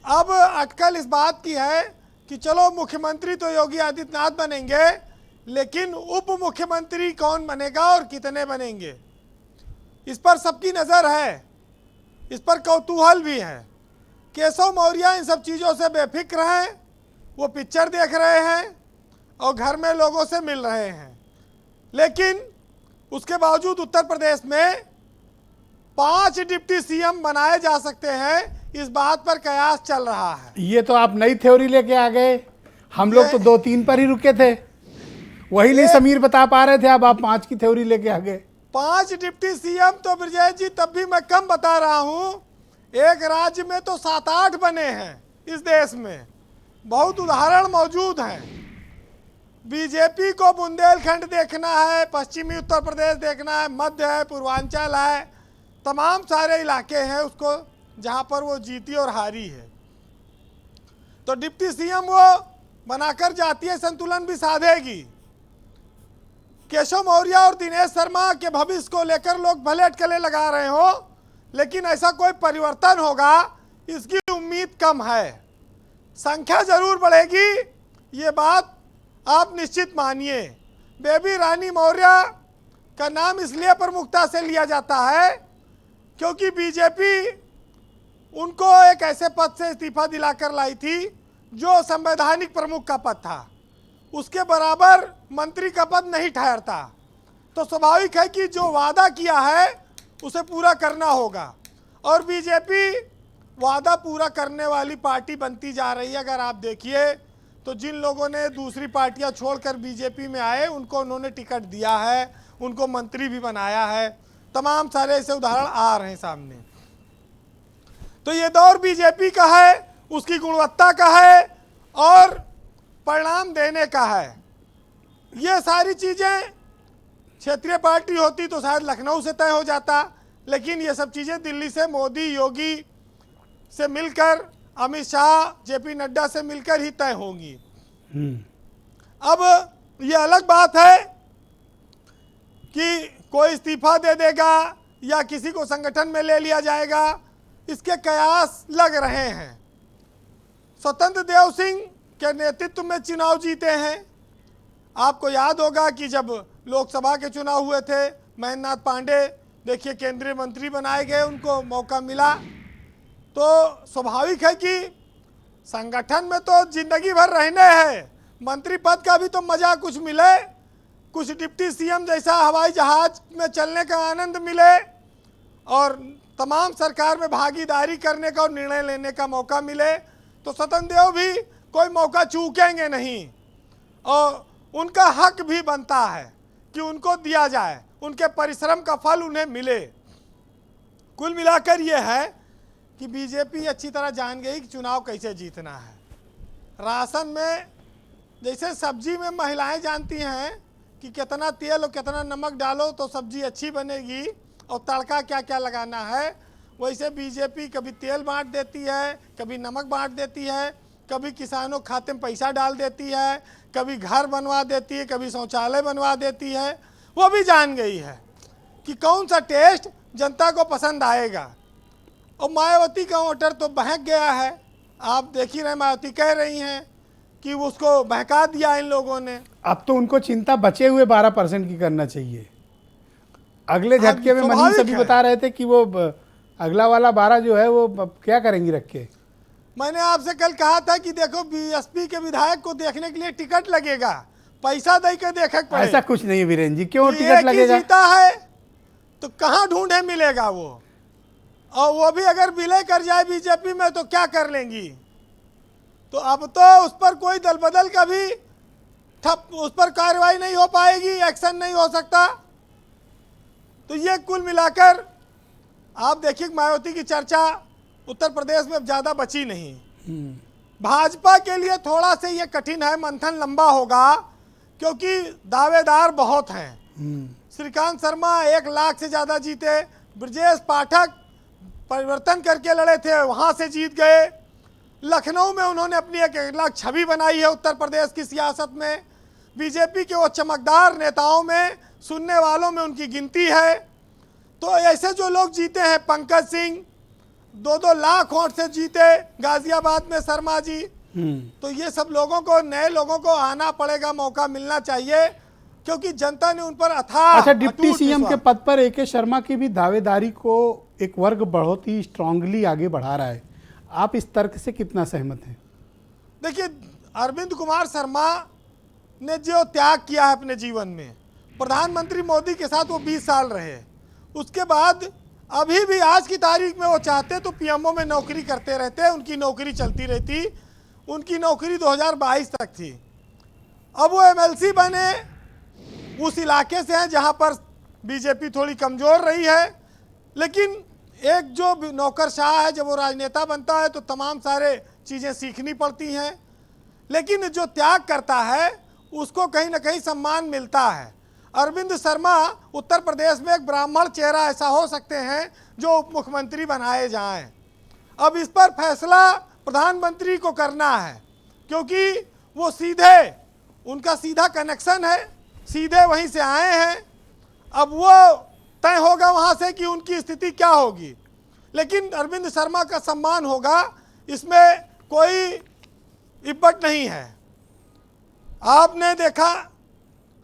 अब अटकल इस बात की है कि चलो मुख्यमंत्री तो योगी आदित्यनाथ बनेंगे, लेकिन उप मुख्यमंत्री कौन बनेगा और कितने बनेंगे, इस पर सबकी नज़र है, इस पर कौतूहल भी है। केशव मौर्य इन सब चीज़ों से बेफिक्र हैं, वो पिक्चर देख रहे हैं और घर में लोगों से मिल रहे हैं। लेकिन उसके बावजूद उत्तर प्रदेश में 5 डिप्टी सीएम बनाए जा सकते हैं, इस बात पर कयास चल रहा है। ये तो आप नई थ्योरी लेके आ गए। हम लोग तो 2-3 पर ही रुके थे, वही नहीं समीर बता पा रहे थे, अब आप 5 की थ्योरी लेके आ गए। 5 डिप्टी सीएम तो ब्रजेश जी तब भी मैं कम बता रहा हूं। एक राज्य में तो 7-8 बने हैं इस देश में, बहुत उदाहरण मौजूद हैं। बीजेपी को बुंदेलखंड देखना है, पश्चिमी उत्तर प्रदेश देखना है, मध्य है, पूर्वांचल है, तमाम सारे इलाके हैं उसको जहां पर वो जीती और हारी है। तो डिप्टी सीएम वो बनाकर जातीय संतुलन भी साधेगी। केशव मौर्य और दिनेश शर्मा के भविष्य को लेकर लोग भले अटकलें लगा रहे हो, लेकिन ऐसा कोई परिवर्तन होगा इसकी उम्मीद कम है। संख्या जरूर बढ़ेगी, ये बात आप निश्चित मानिए। बेबी रानी मौर्य का नाम इसलिए प्रमुखता से लिया जाता है क्योंकि बीजेपी उनको एक ऐसे पद से इस्तीफा दिलाकर लाई थी जो संवैधानिक प्रमुख का पद था, उसके बराबर मंत्री का पद नहीं ठहरता। तो स्वाभाविक है कि जो वादा किया है उसे पूरा करना होगा, और बीजेपी वादा पूरा करने वाली पार्टी बनती जा रही है। अगर आप देखिए तो जिन लोगों ने दूसरी पार्टियां छोड़कर बीजेपी में आए उनको उन्होंने टिकट दिया है, उनको मंत्री भी बनाया है, तमाम सारे ऐसे उदाहरण आ रहे हैं सामने। तो ये दौर बीजेपी का है, उसकी गुणवत्ता का है और परिणाम देने का है। ये सारी चीज़ें क्षेत्रीय पार्टी होती तो शायद लखनऊ से तय हो जाता, लेकिन ये सब चीज़ें दिल्ली से मोदी योगी से मिलकर, अमित शाह जेपी नड्डा से मिलकर ही तय होंगी। अब ये अलग बात है कि कोई इस्तीफा दे देगा या किसी को संगठन में ले लिया जाएगा, इसके कयास लग रहे हैं। स्वतंत्र देव सिंह के नेतृत्व में चुनाव जीते हैं। आपको याद होगा कि जब लोकसभा के चुनाव हुए थे, महेंद्रनाथ पांडे देखिए केंद्रीय मंत्री बनाए गए, उनको मौका मिला, तो स्वाभाविक है कि संगठन में तो जिंदगी भर रहने हैं, मंत्री पद का भी तो मजा कुछ मिले, कुछ डिप्टी सीएम जैसा हवाई जहाज में चलने का आनंद मिले और तमाम सरकार में भागीदारी करने का और निर्णय लेने का मौका मिले, तो स्वतंत्र देव भी कोई मौका चूकेंगे नहीं और उनका हक भी बनता है कि उनको दिया जाए, उनके परिश्रम का फल उन्हें मिले। कुल मिलाकर ये है कि बीजेपी अच्छी तरह जान गई कि चुनाव कैसे जीतना है। राशन में जैसे सब्जी में महिलाएं जानती हैं कि कितना तेल और कितना नमक डालो तो सब्जी अच्छी बनेगी और तड़का क्या क्या लगाना है, वैसे बीजेपी कभी तेल बांट देती है, कभी नमक बांट देती है, कभी किसानों के खाते में पैसा डाल देती है, कभी घर बनवा देती है, कभी शौचालय बनवा देती है। वो भी जान गई है कि कौन सा टेस्ट जनता को पसंद आएगा। और मायावती का वोटर तो बहक गया है, आप देख ही रहे, मायावती कह रही हैं कि उसको बहका दिया इन लोगों ने। अब तो उनको चिंता बचे हुए 12% की करना चाहिए। अगले झटके में मनीष अभी बता रहे थे कि वो अगला वाला 12 जो है वो क्या करेंगी रख के। मैंने आपसे कल कहा था कि देखो बीएसपी के विधायक को देखने के लिए टिकट लगेगा, पैसा दे के देखे पड़ेगा। ऐसा कुछ नहीं है वीरेन जी, क्यों टिकट लगेगा? जीता है तो कहाँ ढूंढे मिलेगा वो, और वो भी अगर विलय कर जाए बीजेपी में तो क्या कर लेंगी। तो अब तो उस पर कोई दल बदल का भी उस पर कार्रवाई नहीं हो पाएगी, एक्शन नहीं हो सकता। तो ये कुल मिलाकर आप देखिए मायावती की चर्चा उत्तर प्रदेश में अब ज़्यादा बची नहीं। भाजपा के लिए थोड़ा सा ये कठिन है, मंथन लंबा होगा क्योंकि दावेदार बहुत हैं। श्रीकांत शर्मा 1 लाख से ज़्यादा जीते, ब्रजेश पाठक परिवर्तन करके लड़े थे, वहाँ से जीत गए। लखनऊ में उन्होंने अपनी एक अलग छवि बनाई है उत्तर प्रदेश की सियासत में। बीजेपी के वो चमकदार नेताओं में, सुनने वालों में उनकी गिनती है। तो ऐसे जो लोग जीते हैं, पंकज सिंह 2-2 लाख वोट से जीते गाजियाबाद में, शर्मा जी, तो ये सब लोगों को, नए लोगों को आना पड़ेगा, मौका मिलना चाहिए क्योंकि जनता ने उन पर अथाह। अच्छा, डिप्टी सीएम के पद पर AK शर्मा की भी दावेदारी को एक वर्ग बहुत ही स्ट्रांगली आगे बढ़ा रहा है, आप इस तर्क से कितना सहमत हैं? देखिए, अरविंद कुमार शर्मा ने जो त्याग किया है अपने जीवन में, प्रधानमंत्री मोदी के साथ वो 20 साल रहे, उसके बाद अभी भी आज की तारीख में वो चाहते तो पीएमओ में नौकरी करते रहते, उनकी नौकरी चलती रहती। उनकी नौकरी 2022 तक थी। अब वो MLC बने, उस इलाके से हैं जहां पर बीजेपी थोड़ी कमज़ोर रही है, लेकिन एक जो नौकरशाह है, जब वो राजनेता बनता है तो तमाम सारे चीज़ें सीखनी पड़ती हैं, लेकिन जो त्याग करता है उसको कहीं ना कहीं सम्मान मिलता है। अरविंद शर्मा उत्तर प्रदेश में एक ब्राह्मण चेहरा ऐसा हो सकते हैं जो उप मुख्यमंत्री बनाए जाएं। अब इस पर फैसला प्रधानमंत्री को करना है क्योंकि वो सीधे, उनका सीधा कनेक्शन है, सीधे वहीं से आए हैं। अब वो तय होगा वहाँ से कि उनकी स्थिति क्या होगी, लेकिन अरविंद शर्मा का सम्मान होगा, इसमें कोई इब्बत नहीं है। आपने देखा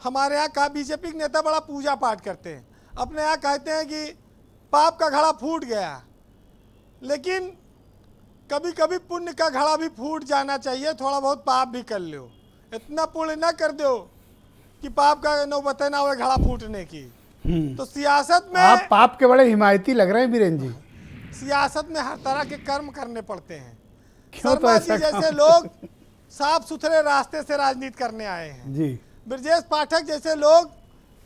हमारे यहाँ का बीजेपी के नेता बड़ा पूजा पाठ करते हैं, अपने यहाँ कहते हैं कि पाप का घड़ा फूट गया, लेकिन कभी कभी पुण्य का घड़ा भी फूट जाना चाहिए, थोड़ा बहुत पाप भी कर लो, इतना पुण्य ना कर दो कि पाप का नौबत ना हो घड़ा फूटने की। तो सियासत में आप पाप के बड़े हिमायती लग रहे हैं वीरेन जी। सियासत में हर तरह के कर्म करने पड़ते हैं। क्यों? तो शर्मा जी ऐसा जैसे लोग साफ सुथरे रास्ते से राजनीति करने आए हैं जी, ब्रजेश पाठक जैसे लोग,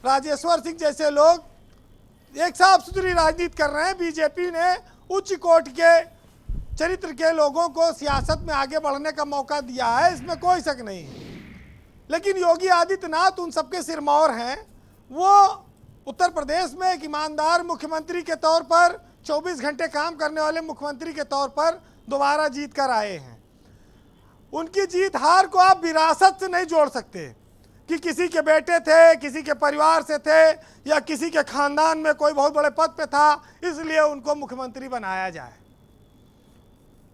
राजेश्वर सिंह जैसे लोग एक साफ सुथरी राजनीति कर रहे हैं। बीजेपी ने उच्च कोट के चरित्र के लोगों को सियासत में आगे बढ़ने का मौका दिया है, इसमें कोई शक नहीं है। लेकिन योगी आदित्यनाथ उन सबके सिरमौर हैं। वो उत्तर प्रदेश में एक ईमानदार मुख्यमंत्री के तौर पर, 24 घंटे काम करने वाले मुख्यमंत्री के तौर पर दोबारा जीत कर आए हैं। उनकी जीत हार को आप विरासत से नहीं जोड़ सकते कि किसी के बेटे थे, किसी के परिवार से थे, या किसी के खानदान में कोई बहुत बड़े पद पे था इसलिए उनको मुख्यमंत्री बनाया जाए।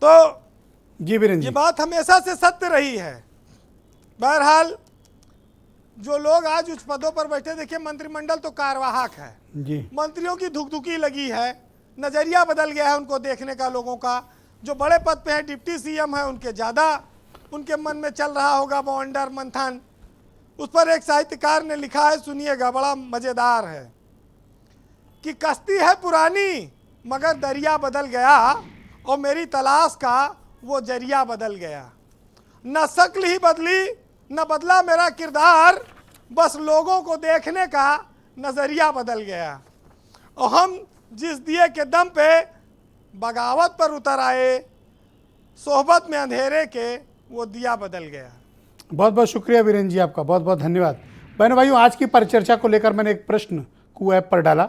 तो जी वीरेंद्र ये जी, बात हमेशा से सत्य रही है। बहरहाल जो लोग आज उच्च पदों पर बैठे, देखिए मंत्रिमंडल तो कार्यवाहक है जी मंत्रियों की धुकधुकी लगी है, नजरिया बदल गया है उनको देखने का लोगों का। जो बड़े पद पे हैं, डिप्टी सीएम है, उनके ज़्यादा उनके मन में चल रहा होगा बवंडर मंथन। उस पर एक साहित्यकार ने लिखा है, सुनिएगा, बड़ा मज़ेदार है कि कश्ती है पुरानी मगर दरिया बदल गया, और मेरी तलाश का वो जरिया बदल गया। न शक्ल ही बदली न बदला मेरा किरदार, बस लोगों को देखने का नज़रिया बदल गया। और हम जिस दिए के दम पे बगावत पर उतर आए, सोहबत में अंधेरे के वो दिया बदल गया। बहुत बहुत शुक्रिया वीरेंद्र जी, आपका बहुत बहुत धन्यवाद। बहनों भाइयों, आज की परिचर्चा को लेकर मैंने एक प्रश्न कू ऐप पर डाला।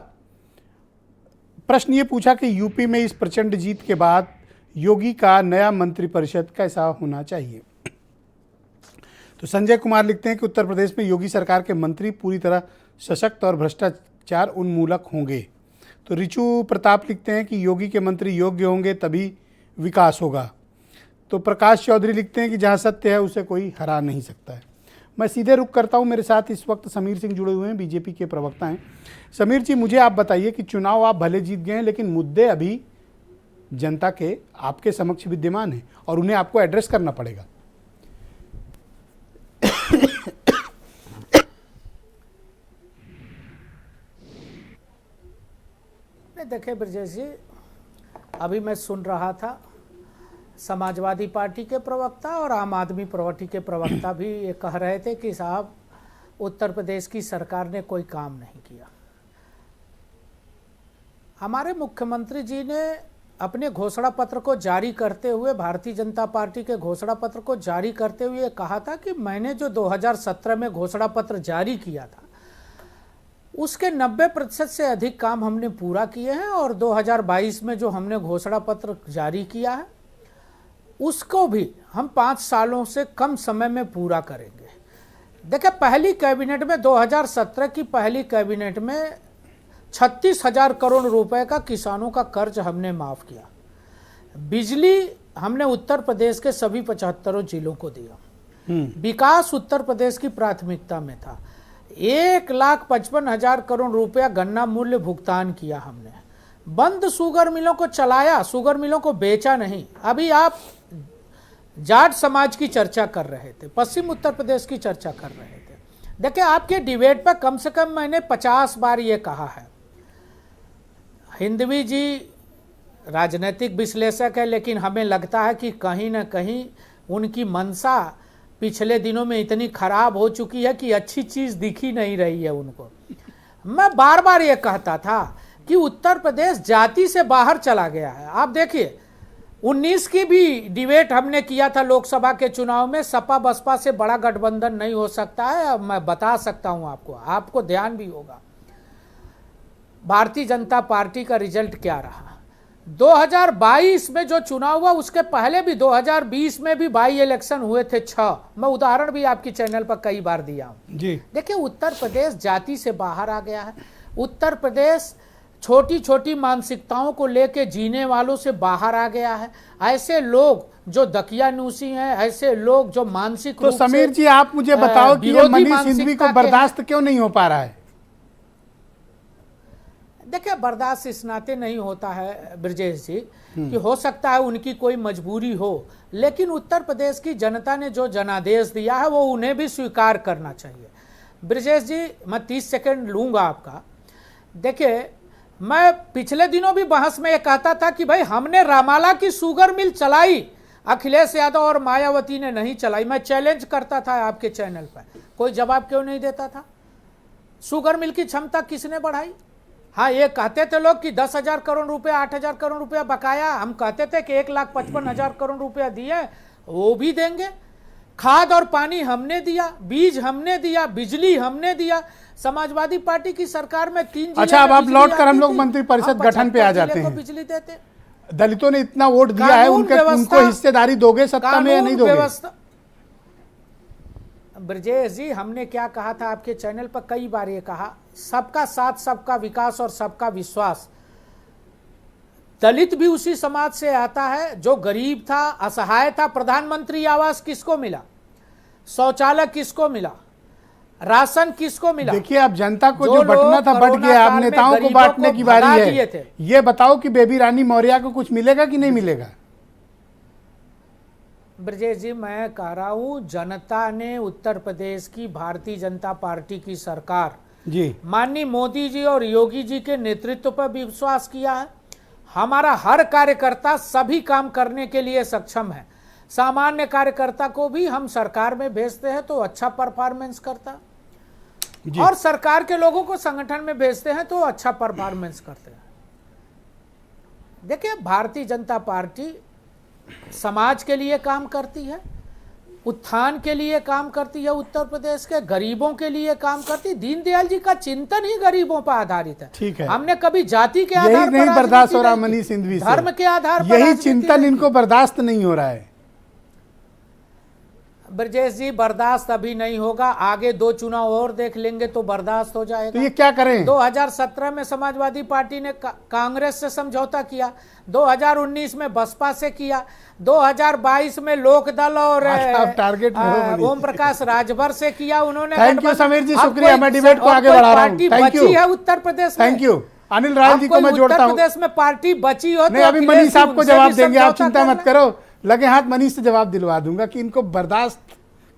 प्रश्न ये पूछा कि यूपी में इस प्रचंड जीत के बाद योगी का नया मंत्रिपरिषद कैसा होना चाहिए। तो संजय कुमार लिखते हैं कि उत्तर प्रदेश में योगी सरकार के मंत्री पूरी तरह सशक्त और भ्रष्टाचार उन्मूलक होंगे। तो रिचू प्रताप लिखते हैं कि योगी के मंत्री योग्य होंगे तभी विकास होगा। तो प्रकाश चौधरी लिखते हैं कि जहां सत्य है उसे कोई हरा नहीं सकता है। मैं सीधे रुख करता हूं, मेरे साथ इस वक्त समीर सिंह जुड़े हुए हैं, बीजेपी के प्रवक्ता हैं। समीर जी, मुझे आप बताइए कि चुनाव आप भले जीत गए हैं, लेकिन मुद्दे अभी जनता के आपके समक्ष विद्यमान हैं और उन्हें आपको एड्रेस करना पड़ेगा। देखिए ब्रजेश जी, अभी मैं सुन रहा था समाजवादी पार्टी के प्रवक्ता और आम आदमी पार्टी के प्रवक्ता भी ये कह रहे थे कि साहब उत्तर प्रदेश की सरकार ने कोई काम नहीं किया। हमारे मुख्यमंत्री जी ने अपने घोषणा पत्र को जारी करते हुए, भारतीय जनता पार्टी के घोषणा पत्र को जारी करते हुए कहा था कि मैंने जो 2017 में घोषणा पत्र जारी किया था उसके 90% से अधिक काम हमने पूरा किए हैं, और 2022 में जो हमने घोषणा पत्र जारी किया है उसको भी हम 5 सालों से कम समय में पूरा करेंगे। देखिए, पहली कैबिनेट में 2017 की पहली कैबिनेट में 36,000 करोड़ रुपए का किसानों का कर्ज हमने माफ किया। बिजली हमने उत्तर प्रदेश के सभी 75 जिलों को दिया। विकास उत्तर प्रदेश की प्राथमिकता में था। 1,55,000 करोड़ रुपया गन्ना मूल्य भुगतान किया हमने। बंद शुगर मिलों को चलाया, शुगर मिलों को बेचा नहीं। अभी आप जाट समाज की चर्चा कर रहे थे, पश्चिम उत्तर प्रदेश की चर्चा कर रहे थे। देखिए, आपके डिबेट पर कम से कम मैंने 50 बार ये कहा है। हिंदवी जी राजनीतिक विश्लेषक है, लेकिन हमें लगता है कि कहीं ना कहीं उनकी मंशा पिछले दिनों में इतनी खराब हो चुकी है कि अच्छी चीज दिखी नहीं रही है उनको। मैं बार बार ये कहता था कि उत्तर प्रदेश जाति से बाहर चला गया है। आप देखिए, 19 की भी डिबेट हमने किया था लोकसभा के चुनाव में। सपा बसपा से बड़ा गठबंधन नहीं हो सकता है, मैं बता सकता हूं आपको ध्यान भी होगा। भारतीय जनता पार्टी का रिजल्ट क्या रहा। 2022 में जो चुनाव हुआ उसके पहले भी 2020 में भी बाई इलेक्शन हुए थे 6। मैं उदाहरण भी आपकी चैनल पर कई बार दिया हूं जी। देखिए, उत्तर प्रदेश जाति से बाहर आ गया है। उत्तर प्रदेश छोटी छोटी मानसिकताओं को लेके जीने वालों से बाहर आ गया है। ऐसे लोग जो दकियानूसी हैं, ऐसे लोग जो मानसिक तो समीर जी, आप मुझे बताओ कि ये मनीष सिंघवी को बर्दाश्त क्यों नहीं हो पा रहा है। देखिए, बर्दाश्त इस नाते नहीं होता है ब्रजेश जी कि हो सकता है उनकी कोई मजबूरी हो, लेकिन उत्तर प्रदेश की जनता ने जो जनादेश दिया है वो उन्हें भी स्वीकार करना चाहिए। ब्रजेश जी, मैं 30 सेकंड लूंगा आपका। देखिए, मैं पिछले दिनों भी बहस में ये कहता था कि भाई हमने रामाला की शुगर मिल चलाई, अखिलेश यादव और मायावती ने नहीं चलाई। मैं चैलेंज करता था आपके चैनल पर, कोई जवाब क्यों नहीं देता था। शुगर मिल की क्षमता किसने बढ़ाई। हाँ, ये कहते थे लोग कि 10,000 करोड़ रुपया 8,000 करोड़ रुपया बकाया। हम कहते थे कि 1,55,000 करोड़ रुपया दिए, वो भी देंगे। खाद और पानी हमने दिया, बीज हमने दिया, बिजली हमने दिया। समाजवादी पार्टी की सरकार में 3 जिले अच्छा, अब में आप बिजली लौट कर हम आती लोग थी। मंत्रिपरिषद अब गठन पे आ 75 जाते जिले को हैं। बिजली देते। दलितों ने इतना वोट दिया है, कानून उनको व्यवस्था- हिस्सेदारी दोगे सत्ता में या नहीं दोगे? ब्रजेश जी, हमने क्या कहा था आपके चैनल पर कई बार ये कहा, सबका साथ, सबका विकास और सबका विश्वास। दलित भी उसी समाज से आता है जो गरीब था, असहाय था। प्रधानमंत्री आवास किसको मिला? शौचालय किसको मिला? राशन किसको मिला? देखिए, अब जनता को जो जो बंटना लोग था बंट कोरोना गया, अब काल में नेताओं को गरीबों बांटने को की भगा बारी दिए है। थे। ये बताओ कि बेबी रानी मौर्य को कुछ मिलेगा कि नहीं मिलेगा? ब्रजेश जी, मैं कह रहा हूं, जनता ने उत्तर प्रदेश की भारतीय जनता पार्टी की सरकार, जी, माननीय मोदी जी और योगी जी के नेतृत्व पर विश्वास किया है। हमारा हर कार्यकर्ता सभी काम करने के लिए सक्षम है। सामान्य कार्यकर्ता को भी हम सरकार में भेजते हैं तो अच्छा परफॉर्मेंस करता, और सरकार के लोगों को संगठन में भेजते हैं तो अच्छा परफॉर्मेंस करते हैं। देखिए, भारतीय जनता पार्टी समाज के लिए काम करती है, उत्थान के लिए काम करती है, उत्तर प्रदेश के गरीबों के लिए काम करती है। दीनदयाल जी का चिंतन ही गरीबों पर आधारित है। ठीक है। हमने कभी जाति के आधार यही पर नहीं राजनीति बर्दाश्त हो रहा नहीं की, मनीष सिंघवी से। धर्म के आधार पर यही राजनीति चिंतन नहीं इनको बर्दाश्त नहीं हो रहा है। ब्रजेश जी, बर्दाश्त अभी नहीं होगा, आगे 2 चुनाव और देख लेंगे तो बर्दाश्त हो तो जाएगा। ये क्या करें? 2017 में समाजवादी पार्टी ने कांग्रेस से समझौता किया, 2019 में बसपा से किया, 2022 में लोकदल और आप टारगेट में हो मनीष। ओम प्रकाश राजभर से किया उन्होंने। थैंक यू समीर जी, अब शुक्रिया। कोई- मैं डिबेट को अब आगे कोई बढ़ा रहा हूँ। पार्टी थैंक यू, बची है उत्तर प्रदेश में? Thank you. अनिल राय जी को मैं जोड़ता हूँ। उत्तर प्रदेश में पार्टी बची हो नहीं, तो अभी अखिलेश मनीष जी आपको उनसे जवाब भी देंगे, आप समझौता चिंता कर मत लें। करो। लगे हाथ मनीष से जवाब दिलवा दूंगा कि इनको बर्दाश्त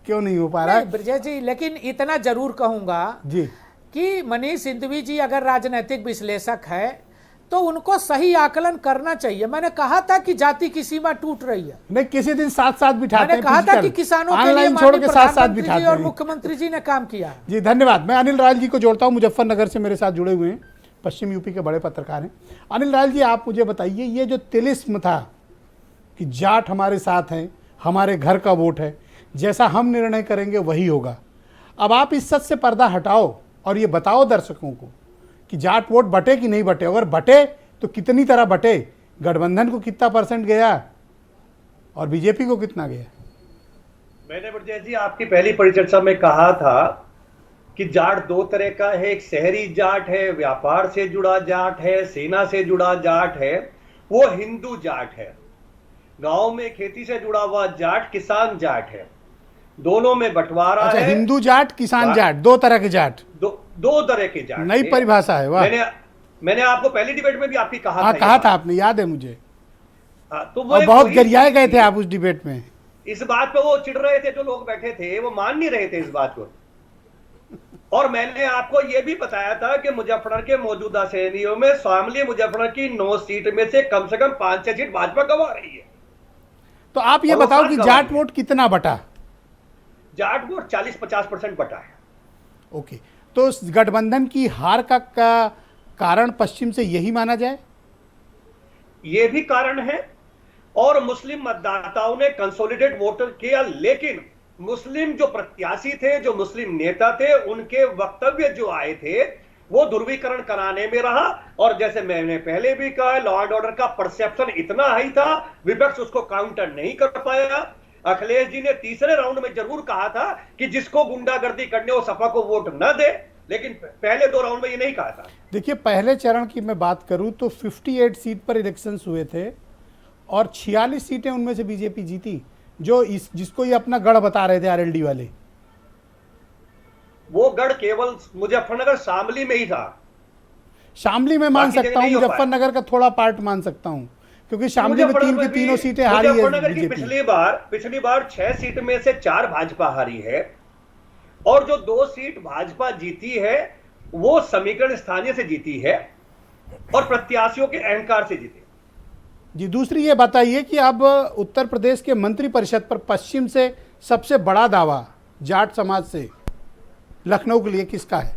क्यों नहीं हो पा रहा नहीं, है। ब्रजेश जी, लेकिन इतना जरूर कहूंगा जी, कि मनीष सिंघवी जी अगर राजनीतिक विश्लेषक है तो उनको सही आकलन करना चाहिए। मैंने कहा था कि जाति की सीमा टूट रही है। नहीं, किसी दिन साथ साथ बिठाते मैंने हैं, कहा था फिजिकल। कि किसानों के लिए ऑनलाइन छोड़ माननीय के साथ साथ प्रधानमंत्री बिठाते जी और हैं। मुख्यमंत्री जी ने काम किया है। जी, धन्यवाद। मैं अनिल रायल जी को जोड़ता हूँ, मुजफ्फरनगर से मेरे साथ जुड़े हुए हैं, पश्चिम यूपी के बड़े पत्रकार हैं। अनिल रायल जी, आप मुझे बताइए, ये जो तिलिस्म था कि जाट हमारे साथ हैं, हमारे घर का वोट है, जैसा हम निर्णय करेंगे वही होगा, अब आप इस सच से पर्दा हटाओ और ये बताओ दर्शकों को कि जाट वोट बटे कि नहीं बटे, अगर बटे तो कितनी तरह बटे, गठबंधन को कितना % गया और बीजेपी को कितना गया? मैंने ब्रजेश जी आपकी पहली परिचर्चा में कहा था कि जाट 2 तरह का है, एक शहरी जाट है, व्यापार से जुड़ा जाट है, सेना से जुड़ा जाट है, वो हिंदू जाट है। गांव में खेती से जुड़ा हुआ जाट किसान जाट है। दोनों में बंटवारा अच्छा, है। हिंदू जाट, किसान जाट, 2 तरह के जाट, दो तरह के जाट। नई परिभाषा है। वाह, मैंने आपको पहली डिबेट में भी आपकी कहा हाँ, था। कहा था आपने, याद है मुझे। तो वो और एक बहुत वही- गरियाए गए थे आप उस डिबेट में। इस बात पे वो चिढ़ रहे थे, जो लोग बैठे थे वो मान नहीं रहे थे इस बात को। और मैंने आपको ये भी बताया था कि मुजफ्फरनगर के मौजूदा सैनियों में शामली मुजफ्फरनगर की 9 सीट में से कम 5-6 सीट भाजपा गंवा रही है। तो आप ये और वो बताओ बात कि गवाही जाट है। वोट कितना बटा? जाट वोट 40-50% बटा है। ओके, तो इस गठबंधन की हार का कारण पश्चिम से यही माना जाए? ये भी कारण है, और मुस्लिम मतदाताओं ने कंसोलिडेट वोट किया, लेकिन मुस्लिम जो प्रत्याशी थे, जो मुस्लिम नेता थे, उनके वक्तव्य जो आए थे वो ध्रुवीकरण कराने में रहा। और जैसे मैंने पहले भी कहा, लॉ एंड ऑर्डर का परसेप्शन इतना हाई था, विपक्ष उसको काउंटर नहीं कर पाया। अखिलेश जी ने तीसरे राउंड में जरूर कहा था कि जिसको गुंडागर्दी करने हो सपा को वोट न दे, लेकिन पहले 2 राउंड में ये नहीं कहा था। देखिए, पहले चरण की मैं बात करूं तो 58 सीट पर इलेक्शंस हुए थे और 46 सीटें उनमें से बीजेपी जीती, जो जिसको ये अपना गढ़ बता रहे थे आरएलडी वाले। वो गढ़ केवल मुजफ्फरनगर शामली में ही था। शामली में मान बाकी जगह सकता हूं, नहीं हो पाया। मुजफ्फरनगर का थोड़ा पार्ट मान सकता हूं, क्योंकि शामली में 3 की तीनों सीटें हारी है मुजफ्फरनगर की बीजेपी। पिछली बार 6 सीट में से 4 भाजपा हारी है, और जो 2 सीट भाजपा जीती है वो समीकरण स्थानीय से जीती है और प्रत्याशियों के अहंकार से जीती। जी, दूसरी ये बताइए कि अब उत्तर प्रदेश के मंत्रिपरिषद पर पश्चिम से सबसे बड़ा दावा जाट समाज से लखनऊ के लिए किसका है?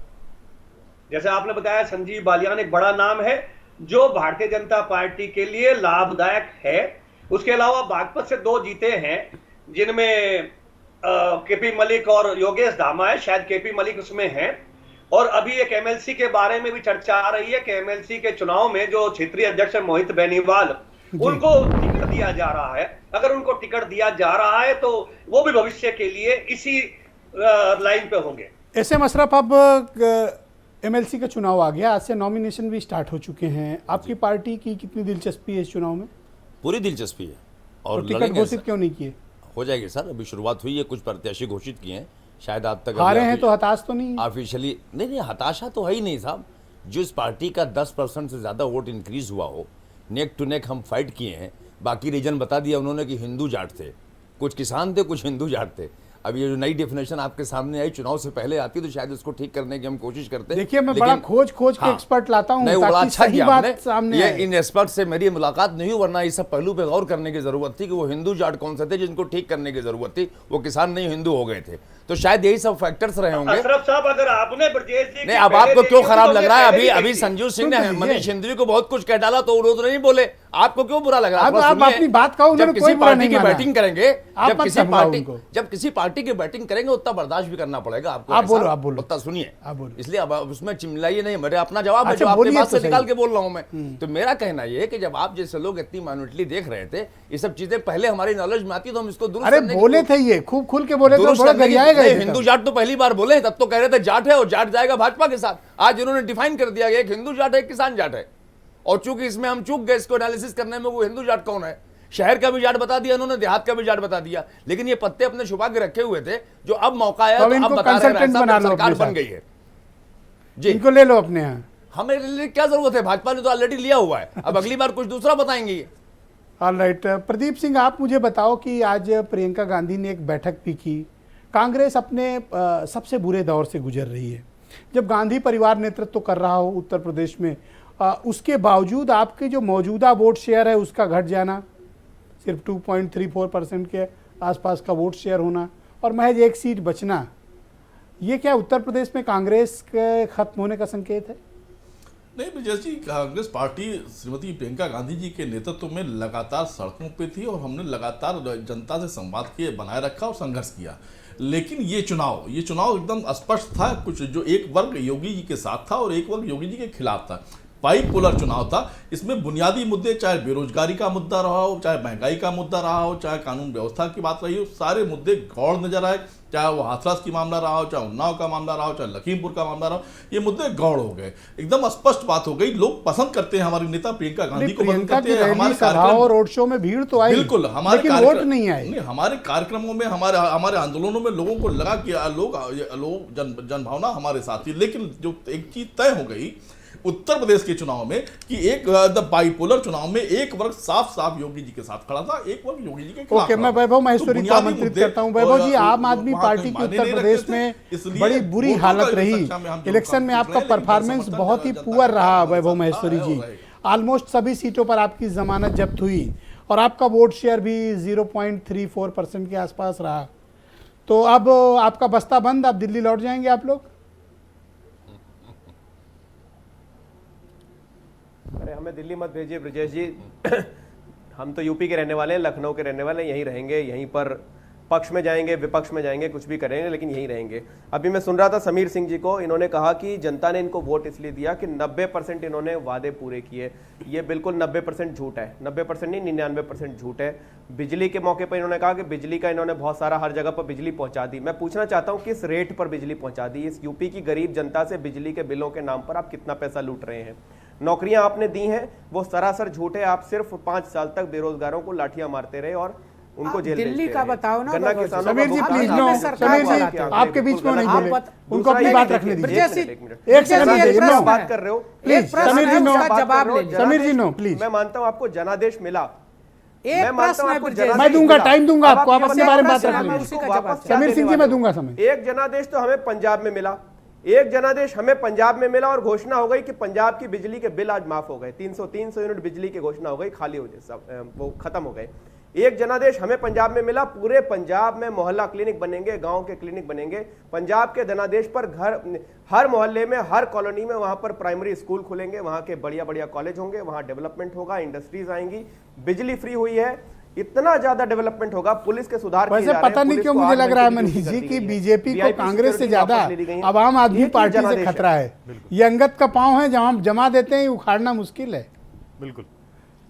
जैसे आपने बताया, संजीव बालियान एक बड़ा नाम है जो भारतीय जनता पार्टी के लिए लाभदायक है। उसके अलावा बागपत से 2 जीते हैं, जिनमें केपी मलिक और योगेश धामा है, शायद केपी मलिक उसमें है। और अभी एक एमएलसी के बारे में भी चर्चा आ रही है कि एमएलसी के चुनाव में जो क्षेत्रीय अध्यक्ष मोहित बेनीवाल, उनको टिकट दिया जा रहा है। अगर उनको टिकट दिया जा रहा है तो वो भी भविष्य के लिए इसी लाइन पे होंगे। ऐसे मशरफ, अब एमएलसी का चुनाव आ गया, आज से नॉमिनेशन भी स्टार्ट हो चुके हैं। आपकी पार्टी की कितनी दिलचस्पी है इस चुनाव में? पूरी दिलचस्पी है। और तो टिकट लड़ेंगे घोषित सर। क्यों नहीं किए? हो जाएगी सर, अभी शुरुआत हुई है, कुछ प्रत्याशी घोषित किए हैं, शायद आप तक हारे हैं तो हताश तो नहीं? ऑफिशियली नहीं, हताशा तो है ही नहीं साहब। जिस पार्टी का 10% से ज़्यादा वोट इंक्रीज हुआ हो, नेक टू नेक हम फाइट किए हैं। बाकी रीजन बता दिया उन्होंने कि हिंदू जाट थे, कुछ किसान थे, कुछ हिंदू जाट थे। अब ये जो नई डेफिनेशन आपके सामने आई, चुनाव से पहले आती तो शायद उसको ठीक करने की हम कोशिश करते। देखिए, मैं बड़ा खोज के एक्सपर्ट लाता हूं नहीं, बड़ा ताकि अच्छा सही किया बात आपने। सामने ये आए। इन एक्सपर्ट से मेरी मुलाकात नहीं हुई, वरना इस सब पहलू पे गौर करने की जरूरत थी कि वो हिंदू जाट कौन से थे जिनको ठीक करने की जरूरत थी। वो किसान नहीं हिंदू हो गए थे, तो शायद यही सब फैक्टर्स रहे होंगे। अशरफ साहब, अगर आपने ब्रजेश जी नहीं, अब आपको क्यों खराब लग रहा है? अभी संजीव सिंह ने मनीष हिंदवी को बहुत कुछ कह डाला तो वो तो नहीं बोले, आपको क्यों बुरा लग रहा है? आप अपनी बात कहो, उन्होंने कोई बुरा नहीं माना। बैटिंग करेंगे, जब किसी पार्टी की बैटिंग करेंगे उतना बर्दाश्त भी करना पड़ेगा आपको। आप बोलो उतना सुनिए, आप बोलो। इसलिए अब उसमें चिल्लाइए नहीं, मेरे अपना जवाब है अच्छा, जो आपके बोलिए बात से तो निकाल सही। के बोल रहा हूं मैं। तो मेरा कहना यह है कि जब आप जैसे लोग इतनी माइनॉरिटी देख रहे थे, ये सब चीजें पहले हमारी नॉलेज में आती तो हम इसको दुरुस्त अरे करने की बोले थे, ये खूब खुल के बोले थे, दुरुस्त बड़ा करने की- गरियाए गए नहीं, थे हिंदू तब। जाट तो पहली बार बोले, तब तो कह रहे थे जाट है और जाट जाएगा भाजपा के साथ। आज इन्होंने डिफाइन कर दिया, एक हिंदू जाट है, एक किसान जाट है। और चूंकि इसमें हम चूक गए इसको एनालिसिस करने में, वो हिंदू जाट कौन है, शहर का भी जाट बता दिया उन्होंने, देहात का भी जाट बता दिया। लेकिन ये पत्ते अपने छुपा के रखे हुए थे, जो अब मौका आया तो अब तो अब इनको बता रहे हैं consultant बना लो सरकार अपने बन साथ। गई है जी। इनको ले लो अपने यहाँ। हमें लिए क्या जरूरत है, भाजपा ने तो ऑलरेडी लिया हुआ है, अब अगली बार कुछ दूसरा बताएंगे ये। ऑलराइट, प्रदीप सिंह, आप मुझे बताओ कि आज प्रियंका गांधी ने एक बैठक भी की। कांग्रेस अपने सबसे बुरे दौर से गुजर रही है। जब गांधी परिवार नेतृत्व कर रहा हो उत्तर प्रदेश में, उसके बावजूद आपके जो मौजूदा वोट शेयर है उसका घट जाना, सिर्फ 2.34% के आसपास का वोट शेयर होना और महज एक सीट बचना, ये क्या उत्तर प्रदेश में कांग्रेस के खत्म होने का संकेत है? नहीं ब्रजेश जी, कांग्रेस पार्टी श्रीमती प्रियंका गांधी जी के नेतृत्व में लगातार सड़कों पे थी और हमने लगातार जनता से संवाद किए, बनाए रखा और संघर्ष किया। लेकिन ये चुनाव एकदम स्पष्ट था, कुछ जो एक वर्ग योगी जी के साथ था और एक वर्ग योगी जी के खिलाफ था। बाइपोलर चुनाव था। इसमें बुनियादी मुद्दे, चाहे बेरोजगारी का मुद्दा रहा हो, चाहे महंगाई का मुद्दा रहा हो, चाहे कानून व्यवस्था की बात रही हो, सारे मुद्दे गौड़ नजर आए। चाहे वो हाथरस की मामला रहा हो, चाहे उन्नाव का मामला रहा हो, चाहे लखीमपुर का मामला रहा हो, ये मुद्दे गौड़ हो गए। एकदम स्पष्ट बात हो गई। लोग पसंद करते हैं हमारी नेता प्रियंका गांधी को, पसंद करते हैं। हमारे कार्यक्रम और रोड शो में भीड़ तो आई, बिल्कुल, हमारे लेकिन वोट नहीं आए। हमारे कार्यक्रमों में, हमारे आंदोलनों में लोगों को लगा कि लोग जनभावना हमारे साथ थी। लेकिन जो एक चीज तय हो गई उत्तर प्रदेश के चुनाव में कि एक बाइपोलर चुनाव में एक वर्ग साफ योगी जी के साथ खड़ा था, एक वर्ग योगी जी के खिलाफ। ओके, मैं वैभव महेश्वरी को आमंत्रित करता हूं। वैभव जी, आम आदमी पार्टी की उत्तर प्रदेश में बड़ी बुरी हालत रही। इलेक्शन में आपका परफॉर्मेंस बहुत ही पुअर रहा वैभव महेश्वरी जी। ऑलमोस्ट सभी सीटों पर आपकी जमानत जब्त हुई और आपका वोट शेयर भी 0.34% के आसपास रहा। तो अब आपका बस्ता बंद, आप दिल्ली लौट जाएंगे आप लोग? अरे हमें दिल्ली मत भेजिए ब्रजेश जी। हम तो यूपी के रहने वाले हैं, लखनऊ के रहने वाले हैं, यहीं रहेंगे, यहीं पर पक्ष में जाएंगे, विपक्ष में जाएंगे, कुछ भी करेंगे, लेकिन यहीं रहेंगे। अभी मैं सुन रहा था समीर सिंह जी को, इन्होंने कहा कि जनता ने इनको वोट इसलिए दिया कि 90% इन्होंने वादे पूरे किए। ये बिल्कुल 90% झूठ है, 90% नहीं, 99% झूठ है। बिजली के मौके पर इन्होंने कहा कि बिजली का इन्होंने बहुत सारा हर जगह पर बिजली पहुंचा दी। मैं पूछना चाहता हूं किस रेट पर बिजली पहुंचा दी? इस यूपी की गरीब जनता से बिजली के बिलों के नाम पर आप कितना पैसा लूट रहे हैं? नौकरियां आपने दी हैं, वो सरासर झूठ है। आप सिर्फ 5 साल तक बेरोजगारों को लाठियां मारते रहे और उनको जेल दिल्ली का बताओ ना। समीर जी प्लीज, नो समीर जी आपके बीच में नहीं बोले, उनको अपनी बात रखने दीजिए। एक सेकंड बात कर रहे हो प्लीज। समीर जी नो, जवाब ले। समीर जी नो प्लीज। मैं मानता हूं आपको जनादेश मिला, मैं मानता हूं आपको मैं दूंगा, टाइम दूंगा आपको, आप अपने बारे में बात रख लीजिए। समीर सिंह जी मैं दूंगा समय। एक जनादेश तो हमें पंजाब में मिला, एक जनादेश हमें पंजाब में मिला और घोषणा हो गई कि पंजाब की बिजली के बिल आज माफ हो गए। 300 यूनिट बिजली की घोषणा हो गई, खाली हो गए, सब वो खत्म हो गए। एक जनादेश हमें पंजाब में मिला, पूरे पंजाब में मोहल्ला क्लिनिक बनेंगे, गांव के क्लिनिक बनेंगे। पंजाब के जनादेश पर हर मोहल्ले में, हर कॉलोनी में वहां पर प्राइमरी स्कूल खुलेंगे, वहां के बढ़िया बढ़िया कॉलेज होंगे, वहां डेवलपमेंट होगा, इंडस्ट्रीज आएंगी, बिजली फ्री हुई है। इतना ज्यादा डेवलपमेंट होगा, पुलिस के सुधार किए वैसे जा रहे हैं, पता नहीं पुलिस क्यों को मुझे 8 लग रहा है घंटे की मनीष ड्यूटी जी कर कि दी गई है। बीजेपी को VIP कांग्रेस से सिक्योरिटी ज्यादा वापस ले ली गई है। अब आम आदमी ये चीज पार्टी से जनादेश खतरा है। ये अंगद का पांव है, जहां जमा देते हैं उखाड़ना मुश्किल है, बिल्कुल।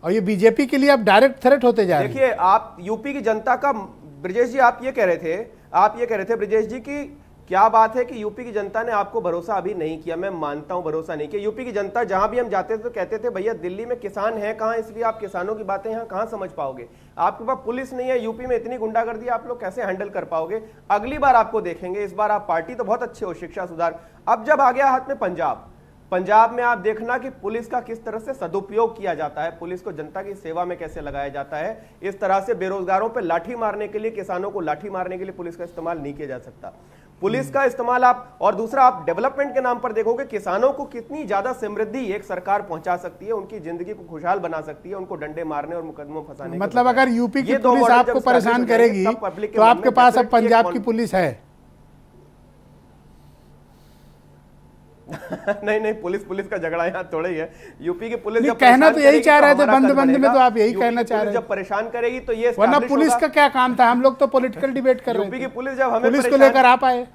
और ये बीजेपी के लिए अब डायरेक्ट थ्रेट होते जा रहे हैं। देखिए, आप यूपी की जनता का, ब्रजेश जी आप ये कह रहे थे ब्रजेश जी की क्या बात है कि यूपी की जनता ने आपको भरोसा अभी नहीं किया। मैं मानता हूं भरोसा नहीं किया। यूपी की जनता जहां भी हम जाते थे तो कहते थे भैया दिल्ली में किसान है कहां, इसलिए आप किसानों की बातें यहां कहां समझ पाओगे, आपके पास पुलिस नहीं है, यूपी में इतनी गुंडागर्दी आप लोग कैसे हैंडल कर पाओगे। अगली बार आपको देखेंगे, इस बार आप पार्टी तो बहुत अच्छे हो, शिक्षा सुधार। अब जब आ गया हाथ में पंजाब में आप देखना कि पुलिस का किस तरह से सदुपयोग किया जाता है, पुलिस को जनता की सेवा में कैसे लगाया जाता है। इस तरह से बेरोजगारों पे लाठी मारने के लिए, किसानों को लाठी मारने के लिए पुलिस का इस्तेमाल नहीं किया जा सकता। पुलिस का इस्तेमाल आप, और दूसरा आप डेवलपमेंट के नाम पर देखोगे किसानों को कितनी ज्यादा समृद्धि एक सरकार पहुंचा सकती है, उनकी जिंदगी को खुशहाल बना सकती है, उनको डंडे मारने और मुकदमों फंसाने। मतलब अगर यूपी की पुलिस आपको परेशान करेगी तो आपके पास अब पंजाब की पुलिस है। नहीं, पुलिस का झगड़ा यहाँ थोड़ा ही है। यूपी की पुलिस जब कहना तो यही चाह रहे थे, हमारा बंद कल बंद में बढ़ेगा। तो आप यही यूपी कहना की चाह पुलिस रहे जब परेशान करेगी तो ये वरना establish पुलिस होगा। का क्या काम था, हम लोग तो पॉलिटिकल डिबेट कर रहे यूपी की थे। पुलिस जब हमें पुलिस को लेकर आप आए।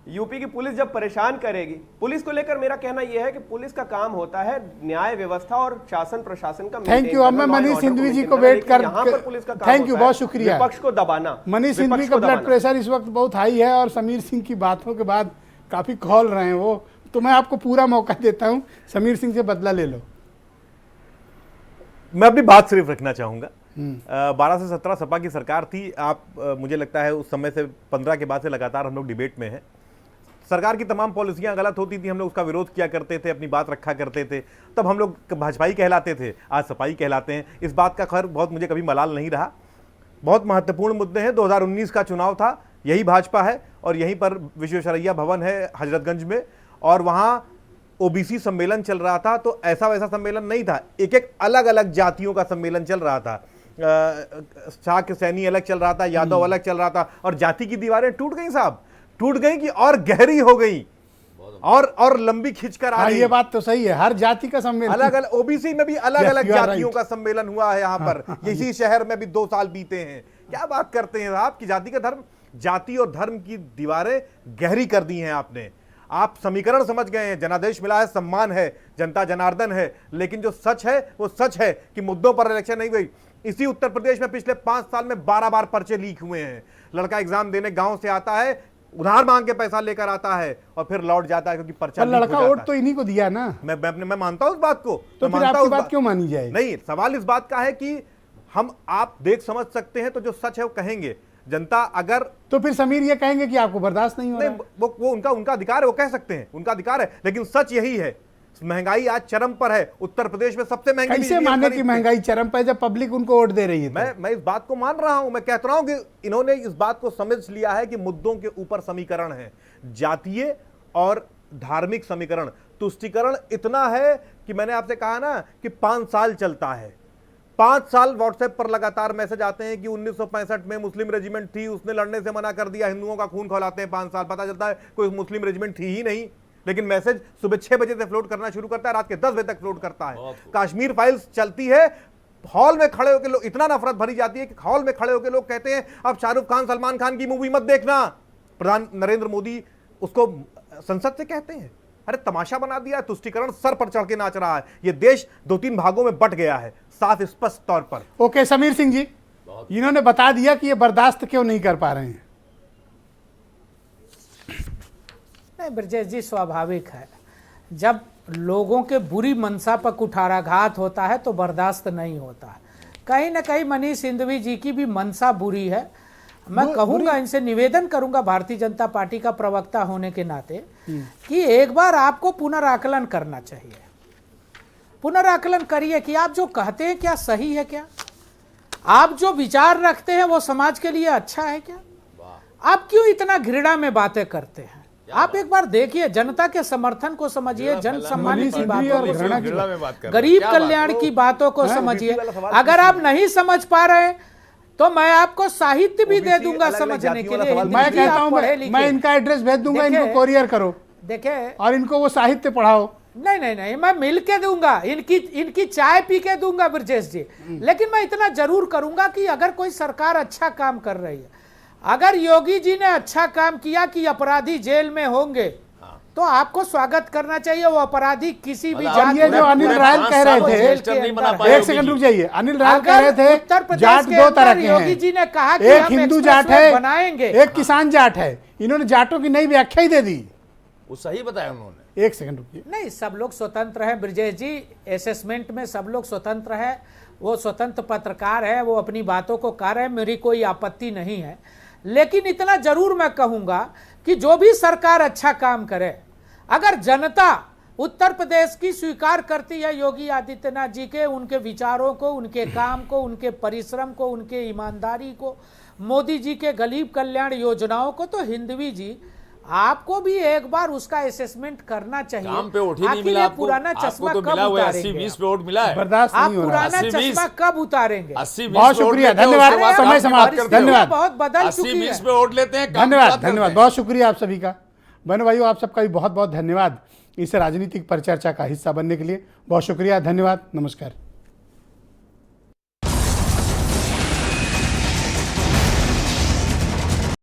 यूपी की पुलिस जब परेशान करेगी, पुलिस को लेकर मेरा कहना यह है कि पुलिस का काम होता है न्याय व्यवस्था और शासन प्रशासन का। Thank you. अब मैं मनीष सिंधवी जी को वेट कर, यहाँ पर पुलिस का काम थैंक यू, होता है बहुत शुक्रिया। विपक्ष को दबाना। मनीष सिंधवी का ब्लड प्रेशर इस वक्त बहुत हाई है और समीर सिंह की बातों के बाद काफी खोल रहे हैं वो, तो मैं आपको पूरा मौका देता हूं, समीर सिंह से बदला ले लो। मैं अपनी बात सिर्फ रखना चाहूंगा। 12 से 17 सपा की सरकार थी। आप मुझे लगता है उस समय से 15 के बाद से लगातार हम लोग डिबेट में हैं। सरकार की तमाम पॉलिसियां गलत होती थी, हम लोग उसका विरोध किया करते थे, अपनी बात रखा करते थे। तब हम लोग भाजपाई कहलाते थे, आज सपाई कहलाते हैं। इस बात का खैर बहुत मुझे कभी मलाल नहीं रहा। बहुत महत्वपूर्ण मुद्दे हैं। 2019 का चुनाव था, यही भाजपा है और यहीं पर विश्वेश्वरैया भवन है हजरतगंज में, और वहां ओबीसी सम्मेलन चल रहा था। तो ऐसा वैसा सम्मेलन नहीं था, एक अलग अलग जातियों का सम्मेलन चल रहा था। शाक्य सैनी अलग चल रहा था, यादव अलग चल रहा था, और जाति की दीवारें टूट गई साहब, टूट गई कि और गहरी हो गई और लंबी खिंचकर आ रही। ये बात तो सही है, हर जाति का सम्मेलन, अलग अलग ओबीसी में भी अलग अलग जातियों का सम्मेलन हुआ है यहाँ पर। इसी शहर में भी 2 साल बीते हैं। क्या बात करते हैं आप कि जाति का धर्म, जाति और धर्म की दीवारें गहरी कर दी हैं आपने। आप समीकरण समझ गए हैं, जनादेश मिला है, सम्मान है, जनता जनार्दन है, लेकिन जो सच है वो सच है कि मुद्दों पर इलेक्शन नहीं हुई। इसी उत्तर प्रदेश में पिछले 5 साल में 12 बार पर्चे लीक हुए हैं। लड़का एग्जाम देने गांव से आता है, उधार मांग के पैसा लेकर आता है और फिर लौट जाता है क्योंकि पर्चा लीक हो लड़का जाता वोट है। तो इन्हीं को दिया ना। मैं मानता हूं उस बात को, तो फिर आपकी बात क्यों मानी जाए? नहीं, सवाल इस बात का है कि हम आप देख समझ सकते हैं तो जो सच है वो कहेंगे। जनता अगर, तो फिर समीर ये कहेंगे कि आपको बर्दाश्त नहीं हो रहा है। वो उनका अधिकार है, वो कह सकते हैं, उनका अधिकार है। लेकिन सच यही है, महंगाई आज चरम पर है। उत्तर प्रदेश में सबसे महंगी कैसे माने कि महंगाई चरम पर है जब पब्लिक उनको वोट दे रही है? मैं इस बात को मान रहा हूं। मैं कहता रहा हूं कि इन्होंने इस बात को समझ लिया है कि मुद्दों के ऊपर समीकरण है, जातीय और धार्मिक समीकरण। तुष्टीकरण इतना है कि मैंने आपसे कहा ना कि 5 साल चलता है। 5 साल व्हाट्सएप पर लगातार मैसेज आते हैं कि 1965 में मुस्लिम रेजिमेंट थी, उसने लड़ने से मना कर दिया, हिंदुओं का खून खौलाते हैं। 5 साल पता चलता है कोई मुस्लिम रेजिमेंट थी ही नहीं, लेकिन मैसेज सुबह 6 बजे से फ्लोट करना शुरू करता है, रात के 10 बजे तक फ्लोट करता है। कश्मीर फाइल्स चलती है, हॉल में खड़े होकर लोग, इतना नफरत भरी जाती है कि हॉल में खड़े होकर लोग कहते हैं अब शाहरुख खान सलमान खान की मूवी मत देखना। प्रधान नरेंद्र मोदी उसको संसद से कहते हैं। अरे तमाशा बना दिया। तुष्टीकरण सर पर चढ़ के नाच रहा है। यह देश 2-3 भागों में बट गया है, साफ स्पष्ट तौर पर। ओके समीर सिंह जी, इन्होंने बता दिया कि ये बर्दाश्त क्यों नहीं कर पा रहे हैं। नहीं ब्रजेश जी, स्वाभाविक है, जब लोगों के बुरी मंशा पर कुठाराघात होता है तो बर्दाश्त नहीं होता है। कहीं ना कहीं मनीष सिंधवी जी की भी मंशा बुरी है। मैं कहूंगा, इनसे निवेदन करूंगा भारतीय जनता पार्टी का प्रवक्ता होने के नाते कि एक बार आपको पुनराकलन करना चाहिए। पुनराकलन करिए कि आप जो कहते हैं क्या सही है, क्या आप जो विचार रखते हैं वो समाज के लिए अच्छा है क्या? आप क्यों इतना घृणा में बातें करते हैं? आप एक बार देखिए, जनता के समर्थन को समझिए, जन सम्मान की बातों को, गरीब कल्याण की बातों को समझिए। अगर आप नहीं समझ पा रहे हैं तो मैं आपको साहित्य भी दे दूंगा समझने के लिए। मैं कहता हूं मैं इनका एड्रेस भेज दूंगा, इनको कोरियर करो, देखे, और इनको वो साहित्य पढ़ाओ नहीं नहीं नहीं, मैं मिल के दूंगा, इनकी चाय पी के दूंगा ब्रजेश जी। लेकिन मैं इतना जरूर करूंगा कि अगर कोई सरकार अच्छा काम कर रही है, अगर योगी जी ने अच्छा काम किया कि अपराधी जेल में होंगे, तो आपको स्वागत करना चाहिए। वो अपराधी किसी भी जात ये जो अनिल राय कह रहे थे, एक सेकंड रुक जाइए, अनिल राय कह रहे थे उत्तर प्रदेश जाट के दो अंदर तरह के योगी जी ने कहा हैं, कि एक हम हिंदू जाट एक्सप्रेसवे है, बनाएंगे, एक किसान जाट है। इन्होंने जाटों की नई व्याख्या ही दे दी। वो सही बताया उन्होंने। एक सेकंड रुकिए, नहीं, सब लोग स्वतंत्र हैं ब्रजेश जी, असेसमेंट में सब लोग स्वतंत्र है। वो स्वतंत्र पत्रकार है, वो अपनी बातों को कर रहे हैं, मेरी कोई आपत्ति नहीं है। लेकिन इतना जरूर मैं कहूंगा कि जो भी सरकार अच्छा काम करे, अगर जनता उत्तर प्रदेश की स्वीकार करती है योगी आदित्यनाथ जी के, उनके विचारों को, उनके काम को, उनके परिश्रम को, उनके ईमानदारी को, मोदी जी के गरीब कल्याण योजनाओं को, तो हिंदवी जी आपको भी एक बार उसका असेसमेंट करना चाहिए। काम पे वोट ही नहीं आखिर मिला ये आपको। पुराना आपको चश्मा तो कब मिला हुआ है, उतारेंगे? 80-20 पे वोट मिला है। बर्दाश्त आप नहीं हो रहा। पुराना 80-20 चश्मा कब उतारेंगे? 80-20 बहुत पे वोट शुक्रिया, लेते हैं, धन्यवाद, उसके बाद समय काम की समाप्त, बात करते हो। धन्यवाद। बहुत बदल चुकी 80-20 है। पे वोट लेते हैं, काम की धन्यवाद बात करते धन्यवाद, हैं। बहुत शुक्रिया आप सभी का। बहनों भाइयों, आप सबका भी बहुत बहुत धन्यवाद इस राजनीतिक परिचर्चा का हिस्सा बनने के लिए। बहुत शुक्रिया, धन्यवाद, नमस्कार।